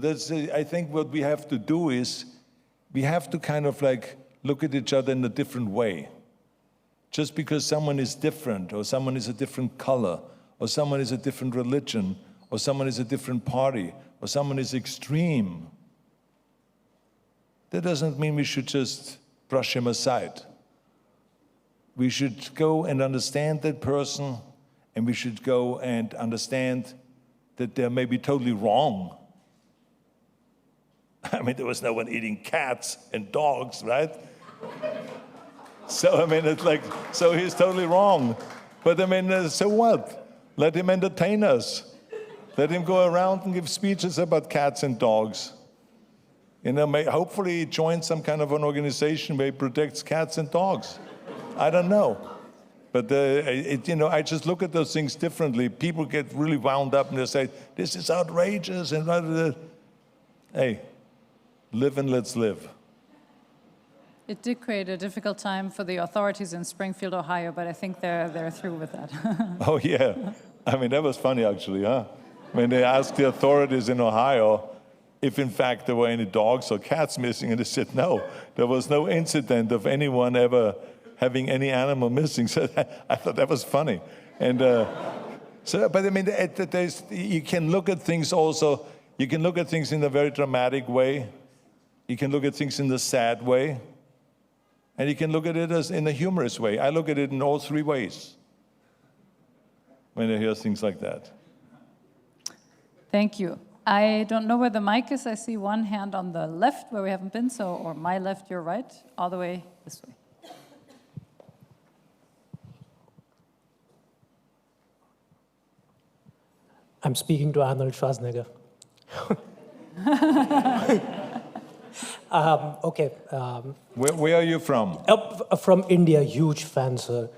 I think what we have to do is we have to kind of like look at each other in a different way. Just because someone is different, or someone is a different color, or someone is a different religion, or someone is a different party, or someone is extreme, that doesn't mean we should just brush him aside. We should go and understand that person, and we should go and understand that they may be totally wrong. I mean, there was no one eating cats and dogs, right? So, I mean, it's like, so he's totally wrong. But I mean, so what? Let him entertain us. Let him go around and give speeches about cats and dogs. Hopefully he joins some kind of an organization where he protects cats and dogs. I don't know. But, I just look at those things differently. People get really wound up and they say, this is outrageous. And hey, live and let's live. It did create a difficult time for the authorities in Springfield, Ohio, but I think they're through with that. Oh, yeah. I mean, that was funny, actually, huh? When they asked the authorities in Ohio if, in fact, there were any dogs or cats missing, and they said, no, there was no incident of anyone ever having any animal missing. So I thought that was funny. And but I mean, you can look at things also, you can look at things in a very dramatic way. You can look at things in the sad way. And you can look at it as in a humorous way. I look at it in all three ways when I hear things like that. Thank you. I don't know where the mic is. I see one hand on the left where we haven't been, or my left, your right, all the way this way. I'm speaking to Arnold Schwarzenegger. Okay. Where are you from? From India, huge fan, sir.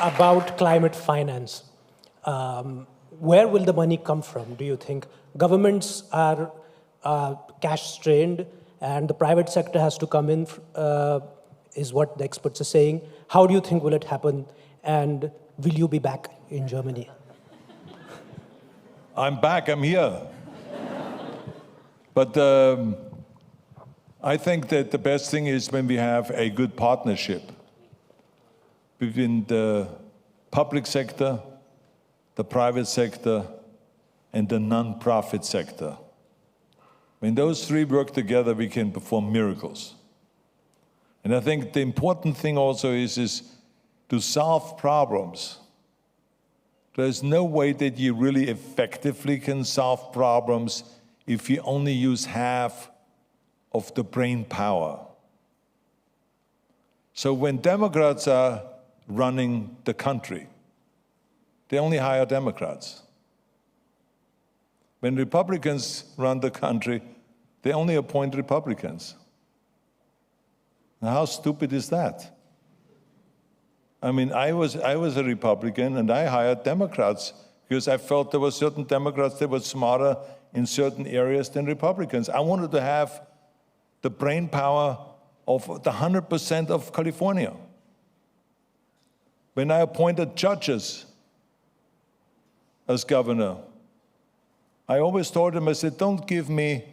About climate finance. Where will the money come from, do you think? Governments are cash-strained, and the private sector has to come in, is what the experts are saying. How do you think will it happen, and will you be back in Germany? I'm back, I'm here. But I think that the best thing is when we have a good partnership between the public sector, the private sector, and the non-profit sector. When those three work together, we can perform miracles. And I think the important thing also is to solve problems. There's no way that you really effectively can solve problems if you only use half of the brain power. So when Democrats are running the country, they only hire Democrats. When Republicans run the country, they only appoint Republicans. Now, how stupid is that? I mean, I was a Republican, and I hired Democrats because I felt there were certain Democrats that were smarter in certain areas than Republicans. I wanted to have the brain power of the 100% of California. When I appointed judges as governor, I always told them, I said, don't give me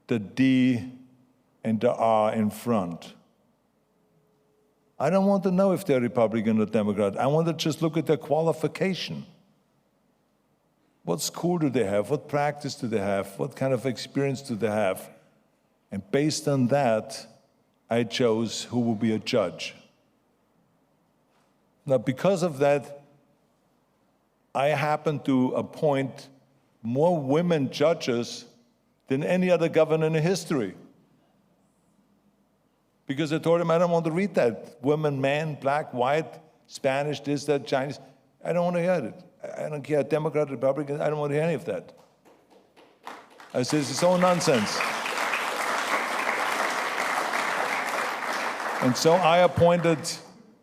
the D and the R in front. I don't want to know if they're Republican or Democrat. I want to just look at their qualification. What school do they have? What practice do they have? What kind of experience do they have? And based on that, I chose who will be a judge. Now, because of that, I happen to appoint more women judges than any other governor in history. Because I told him, I don't want to read that. Woman, man, black, white, Spanish, this, that, Chinese. I don't want to hear it. I don't care, Democrat, Republican, I don't want to hear any of that. I said, it's all nonsense. And so I appointed,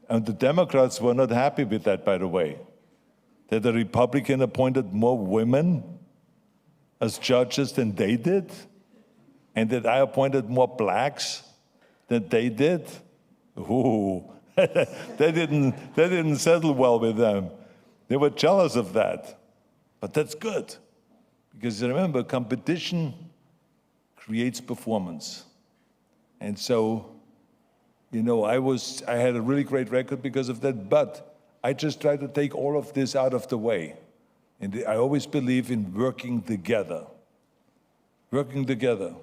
and the Democrats were not happy with that, by the way, that the Republican appointed more women as judges than they did, and that I appointed more blacks than they did. Ooh, they didn't settle well with them. They were jealous of that. But that's good, because remember, competition creates performance. And so, you know, I had a really great record because of that, but I just tried to take all of this out of the way. And I always believe in working together. Working together.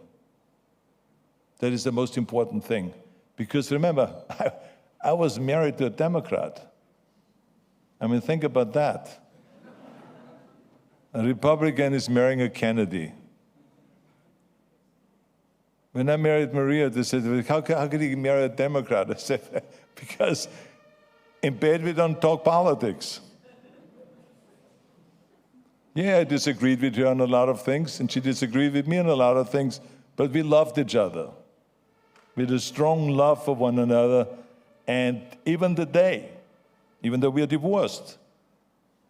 That is the most important thing. Because remember, I was married to a Democrat. I mean, think about that. A Republican is marrying a Kennedy. When I married Maria, they said, how could you marry a Democrat? I said, because in bed we don't talk politics. Yeah, I disagreed with her on a lot of things, and she disagreed with me on a lot of things, but we loved each other. We had a strong love for one another, and even today, even though we are divorced,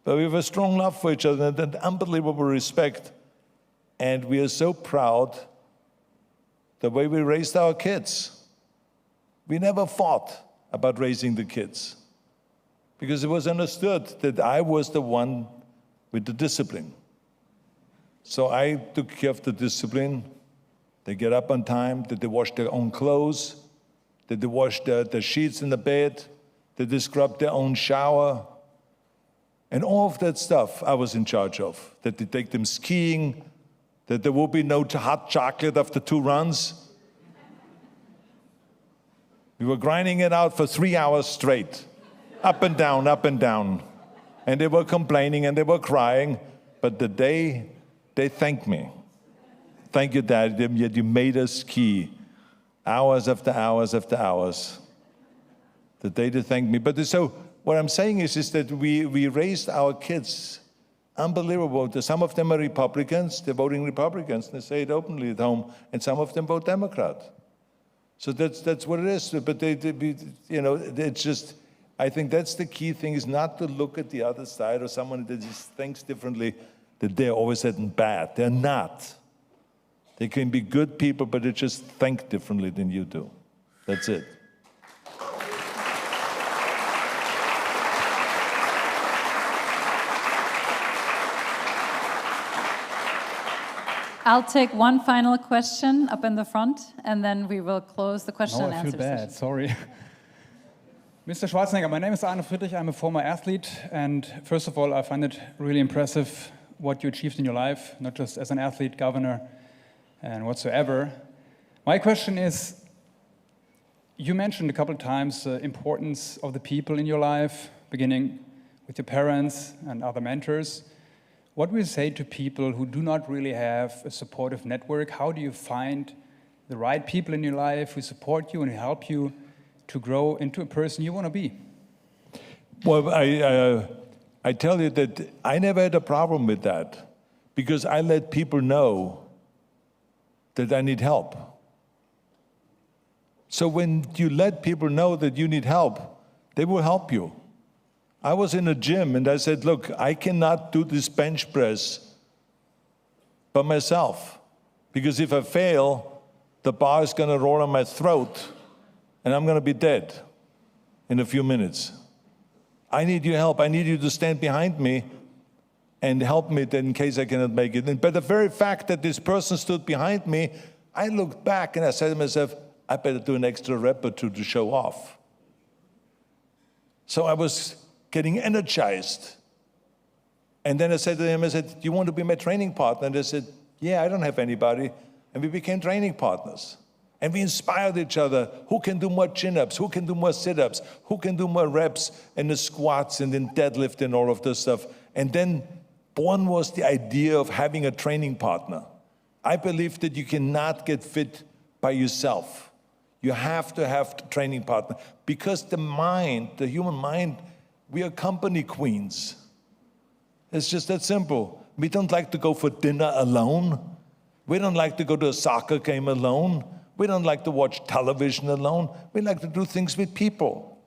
But we have a strong love for each other and an unbelievable respect. And we are so proud the way we raised our kids. We never fought about raising the kids because it was understood that I was the one with the discipline. So I took care of the discipline. They get up on time, that they wash their own clothes, that they wash the sheets in the bed, that they scrub their own shower. And all of that stuff I was in charge of, that they take them skiing, that there will be no hot chocolate after 2 runs. We were grinding it out for 3 hours straight, up and down, up and down. And they were complaining and they were crying, but the day they thanked me. Thank you, Dad, yet you made us ski hours after hours after hours. The day they thanked me. But so what I'm saying is that we raised our kids unbelievable. Some of them are Republicans, they're voting Republicans, they say it openly at home, and some of them vote Democrat. So that's what it is. But it's just, I think that's the key thing, is not to look at the other side or someone that just thinks differently, that they're always bad. They're not. They can be good people, but they just think differently than you do. That's it. I'll take one final question up in the front, and then we will close the question and I answer feel bad, session. sorry. Mr. Schwarzenegger, my name is Arnold Friedrich. I'm a former athlete, and first of all, I find it really impressive what you achieved in your life, not just as an athlete, governor, and whatsoever. My question is, you mentioned a couple of times the importance of the people in your life, beginning with your parents and other mentors. What do you say to people who do not really have a supportive network? How do you find the right people in your life who support you and who help you to grow into a person you want to be? Well, I tell you that I never had a problem with that because I let people know that I need help. So when you let people know that you need help, they will help you. I was in a gym and I said, look, I cannot do this bench press by myself because if I fail, the bar is going to roll on my throat and I'm going to be dead in a few minutes. I need your help. I need you to stand behind me and help me in case I cannot make it. But the very fact that this person stood behind me, I looked back and I said to myself, I better do an extra rep or two to show off. So I was getting energized. And then I said to him, I said, do you want to be my training partner? And they said, yeah, I don't have anybody. And we became training partners. And we inspired each other. Who can do more chin-ups? Who can do more sit-ups? Who can do more reps and the squats and then deadlift and all of this stuff? And then born was the idea of having a training partner. I believe that you cannot get fit by yourself. You have to have a training partner because the mind, the human mind, we are company queens. It's just that simple. We don't like to go for dinner alone. We don't like to go to a soccer game alone. We don't like to watch television alone. We like to do things with people.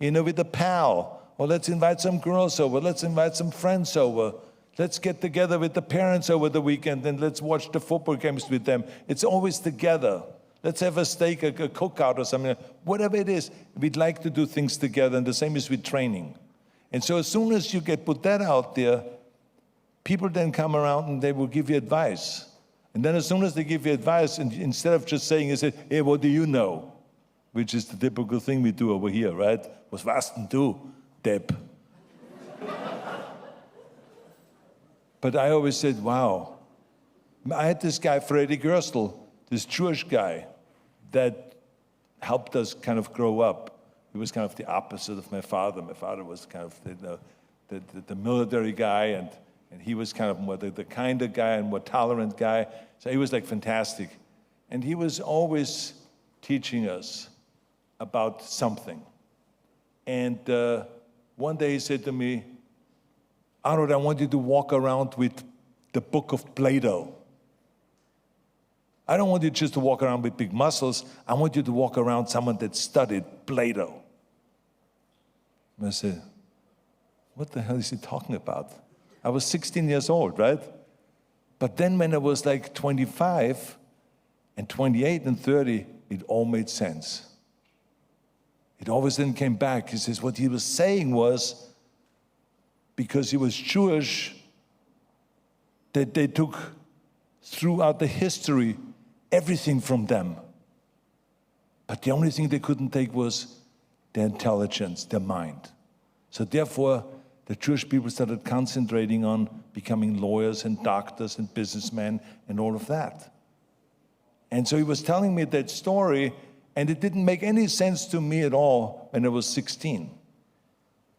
With a pal. Or let's invite some girls over. Let's invite some friends over. Let's get together with the parents over the weekend and let's watch the football games with them. It's always together. Let's have a steak, a cookout or something. Whatever it is, we'd like to do things together, and the same is with training. And so as soon as you put that out there, people then come around and they will give you advice. And then as soon as they give you advice, and instead of just saying, they say, hey, what do you know? Which is the typical thing we do over here, right? Was warst denn du, Depp? But I always said, wow. I had this guy, Freddie Gerstel, this Jewish guy, that helped us kind of grow up. He was kind of the opposite of my father. My father was kind of the military guy, and he was kind of more the kinder guy and more tolerant guy. So he was like fantastic. And he was always teaching us about something. And one day he said to me, Arnold, I want you to walk around with the book of Plato. I don't want you just to walk around with big muscles. I want you to walk around someone that studied Plato. And I said, what the hell is he talking about? I was 16 years old, right? But then when I was like 25 and 28 and 30, it all made sense. It always then came back. He says what he was saying was, because he was Jewish, that they took throughout the history everything from them. But the only thing they couldn't take was their intelligence, their mind. So therefore, the Jewish people started concentrating on becoming lawyers and doctors and businessmen and all of that. And so he was telling me that story, and it didn't make any sense to me at all when I was 16.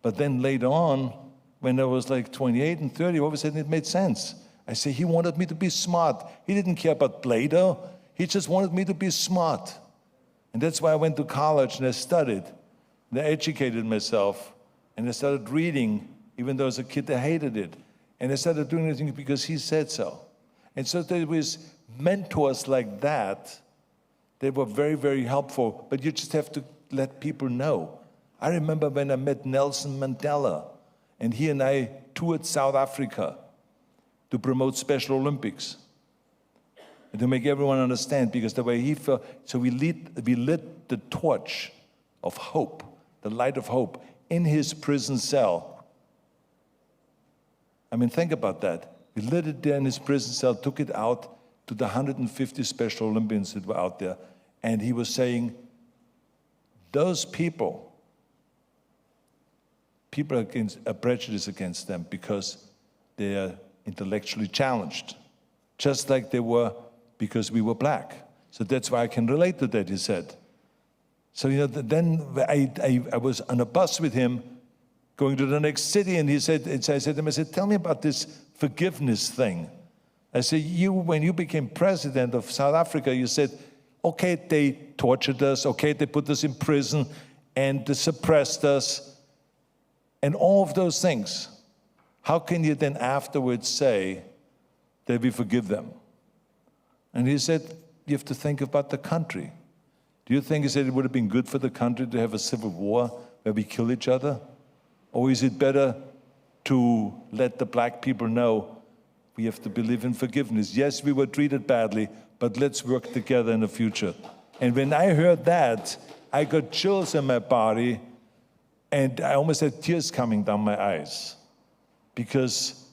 But then later on, when I was like 28 and 30, all of a sudden it made sense. I say, he wanted me to be smart. He didn't care about Plato. He just wanted me to be smart. And that's why I went to college and I studied. And I educated myself. And I started reading, even though as a kid I hated it. And I started doing everything because he said so. And so there was mentors like that. They were very, very helpful. But you just have to let people know. I remember when I met Nelson Mandela. And he and I toured South Africa to promote Special Olympics. And to make everyone understand, because the way he felt, so we lit the torch of hope, the light of hope, in his prison cell. I mean, think about that. We lit it there in his prison cell, took it out to the 150 Special Olympians that were out there, and he was saying, those people are prejudiced against them because they are intellectually challenged, just like they were because we were black. So that's why I can relate to that, he said. So, then I was on a bus with him going to the next city, and I said to him, tell me about this forgiveness thing. I said, when you became president of South Africa, you said, okay, they tortured us, okay, they put us in prison, and they suppressed us, and all of those things. How can you then afterwards say that we forgive them? And he said, you have to think about the country. Do you think, he said, it would have been good for the country to have a civil war where we kill each other? Or is it better to let the black people know we have to believe in forgiveness? Yes, we were treated badly, but let's work together in the future. And when I heard that, I got chills in my body, and I almost had tears coming down my eyes, because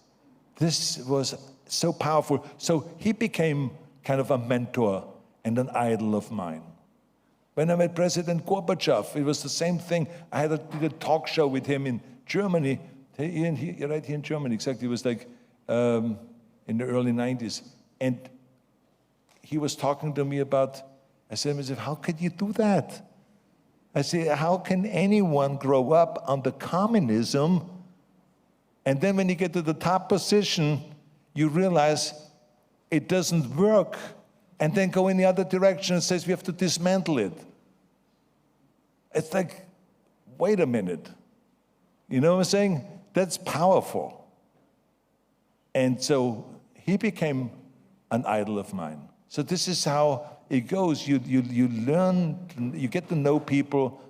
this was so powerful. So he became kind of a mentor and an idol of mine. When I met President Gorbachev, it was the same thing. I did a talk show with him in Germany, right here in Germany, exactly. It was like in the early 90s. And he was talking to me about, I said to him, how could you do that? I said, how can anyone grow up under communism, and then when you get to the top position, you realize it doesn't work, and then go in the other direction and says we have to dismantle it. It's like, wait a minute. You know what I'm saying? That's powerful. And so he became an idol of mine. So this is how it goes. You learn, you get to know people,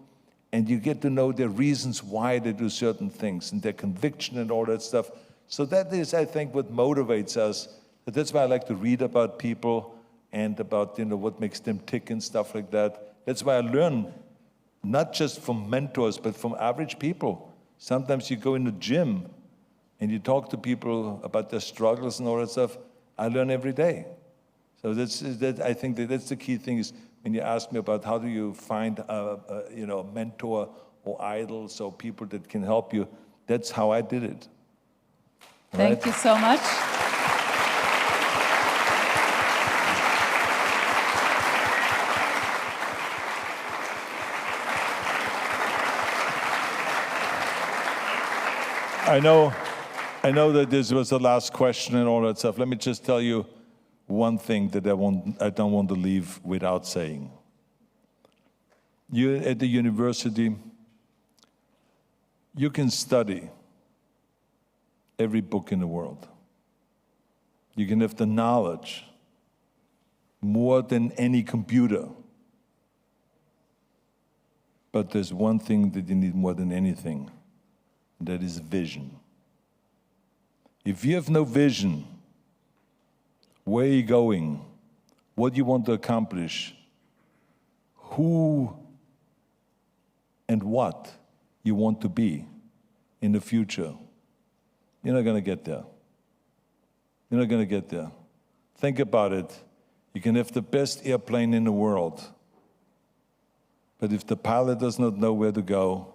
and you get to know their reasons why they do certain things and their conviction and all that stuff. So that is, I think, what motivates us. That's why I like to read about people and about, what makes them tick and stuff like that. That's why I learn, not just from mentors, but from average people. Sometimes you go in the gym and you talk to people about their struggles and all that stuff. I learn every day. So I think that's the key thing, is when you ask me about how do you find a mentor or idol, so people that can help you, that's how I did it. Thank you so much. I know that this was the last question and all that stuff. Let me just tell you one thing that I don't want to leave without saying. You at the university, you can study every book in the world. You can have the knowledge more than any computer. But there's one thing that you need more than anything. and that is vision. If you have no vision, where are you going, what you want to accomplish, who and what you want to be in the future, you're not going to get there. You're not going to get there. Think about it. You can have the best airplane in the world, but if the pilot does not know where to go,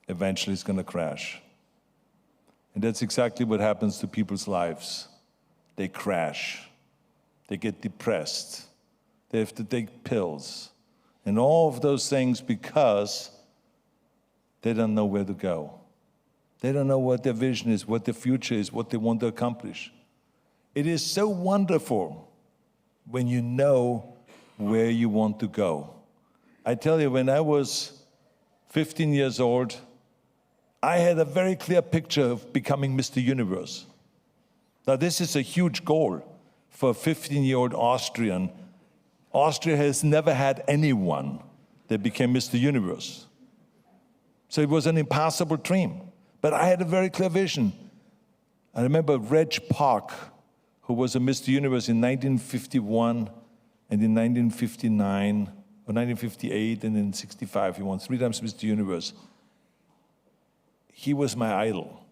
eventually it's going to crash. And that's exactly what happens to people's lives. They crash. They get depressed. They have to take pills. And all of those things because they don't know where to go. They don't know what their vision is, what their future is, what they want to accomplish. It is so wonderful when you know where you want to go. I tell you, when I was 15 years old, I had a very clear picture of becoming Mr. Universe. Now, this is a huge goal for a 15-year-old Austrian. Austria has never had anyone that became Mr. Universe. So it was an impossible dream. But I had a very clear vision. I remember Reg Park, who was a Mr. Universe in 1951 and in 1959, or 1958 and in 65. He won 3 times Mr. Universe. He was my idol.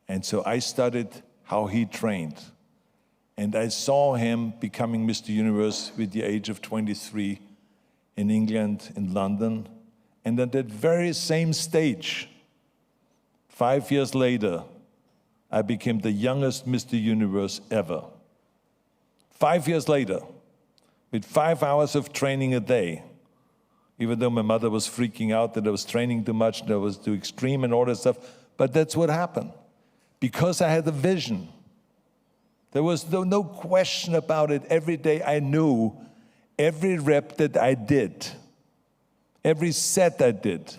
And so I studied how he trained. And I saw him becoming Mr. Universe with the age of 23 in England, in London. And at that very same stage, 5 years later, I became the youngest Mr. Universe ever. 5 years later, with 5 hours of training a day, even though my mother was freaking out that I was training too much, that I was too extreme and all that stuff. But that's what happened. Because I had a vision. There was no question about it. Every day I knew every rep that I did, every set I did,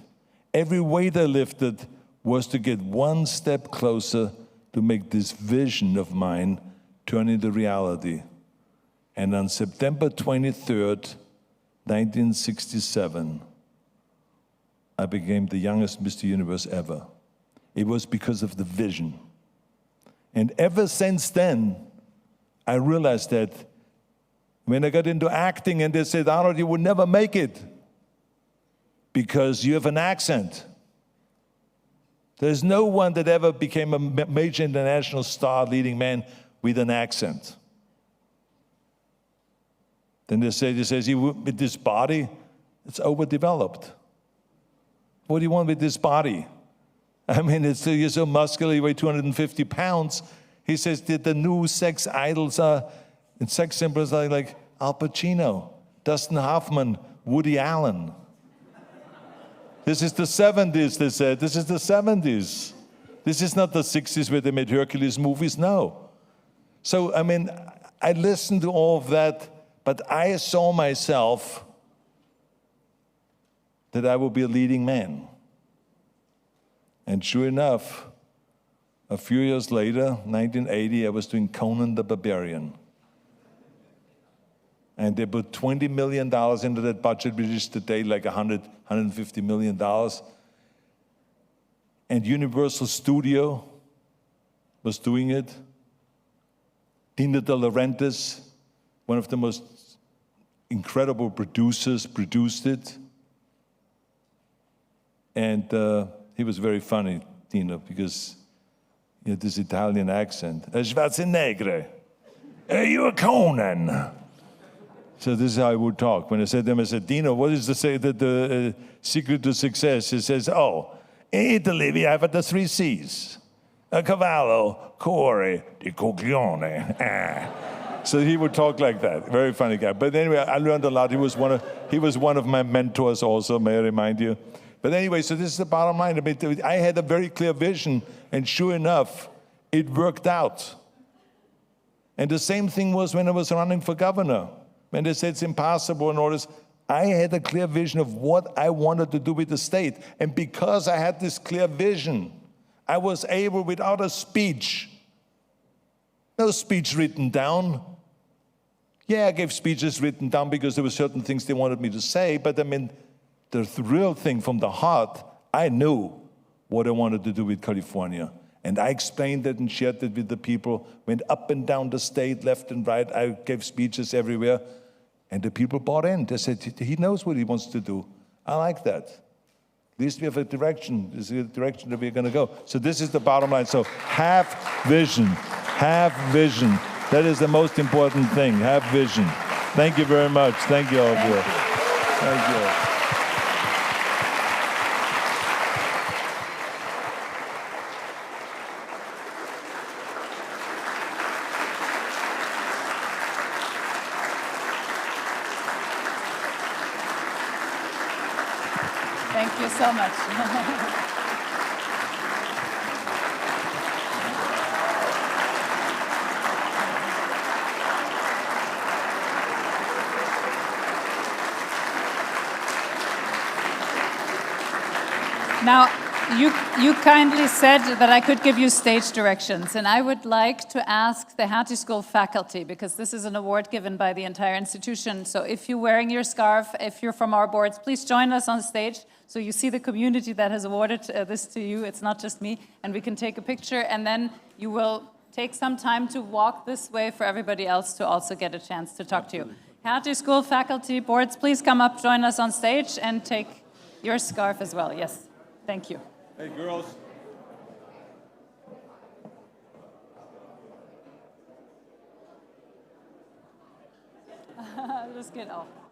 every weight I lifted was to get one step closer to make this vision of mine turn into reality. And on September 23rd, 1967, I became the youngest Mr. Universe ever. It was because of the vision. And ever since then, I realized that when I got into acting and they said, Arnold, you would never make it because you have an accent. There's no one that ever became a major international star leading man with an accent. Then they say, with this body, it's overdeveloped. What do you want with this body? I mean, you're so muscular, you weigh 250 pounds. He says that the new sex idols and sex symbols are like Al Pacino, Dustin Hoffman, Woody Allen. This is the 70s, they said. This is the 70s. This is not the 60s where they made Hercules movies, no. So, I mean, I listened to all of that, but I saw myself that I would be a leading man. And sure enough, a few years later, 1980, I was doing Conan the Barbarian. And they put $20 million into that budget, which is today like $150 million. And Universal Studio was doing it. Dino De Laurentiis, one of the most incredible producers, produced it. And he was very funny, Dino, because he had this Italian accent. Schwarzenegger, are you a Conan? So this is how I would talk. When I said to him, I said, Dino, what is the secret to success? He says, in Italy we have the 3 C's. A cavallo, cuore, di coglione. So he would talk like that. Very funny guy. But anyway, I learned a lot. He was one of my mentors also, may I remind you. But anyway, so this is the bottom line. I mean, I had a very clear vision, and sure enough, it worked out. And the same thing was when I was running for governor. When they said it's impossible and all this, I had a clear vision of what I wanted to do with the state. And because I had this clear vision, I was able, without a speech, no speech written down. Yeah, I gave speeches written down because there were certain things they wanted me to say, but I mean, the real thing from the heart, I knew what I wanted to do with California. And I explained that and shared that with the people, went up and down the state, left and right. I gave speeches everywhere. And the people bought in. They said, he knows what he wants to do. I like that. At least we have a direction. This is the direction that we're going to go. So this is the bottom line. So have vision. Have vision. That is the most important thing. Have vision. Thank you very much. Thank you all of you. Thank you. Thank you so much. Now, you kindly said that I could give you stage directions, and I would like to ask the Hertie School faculty, because this is an award given by the entire institution. So if you're wearing your scarf, if you're from our boards, please join us on stage so you see the community that has awarded this to you. It's not just me, and we can take a picture, and then you will take some time to walk this way for everybody else to also get a chance to talk to you. Hertie School faculty, boards, please come up, join us on stage, and take your scarf as well. Yes. Thank you. Hey, girls. Das geht auch.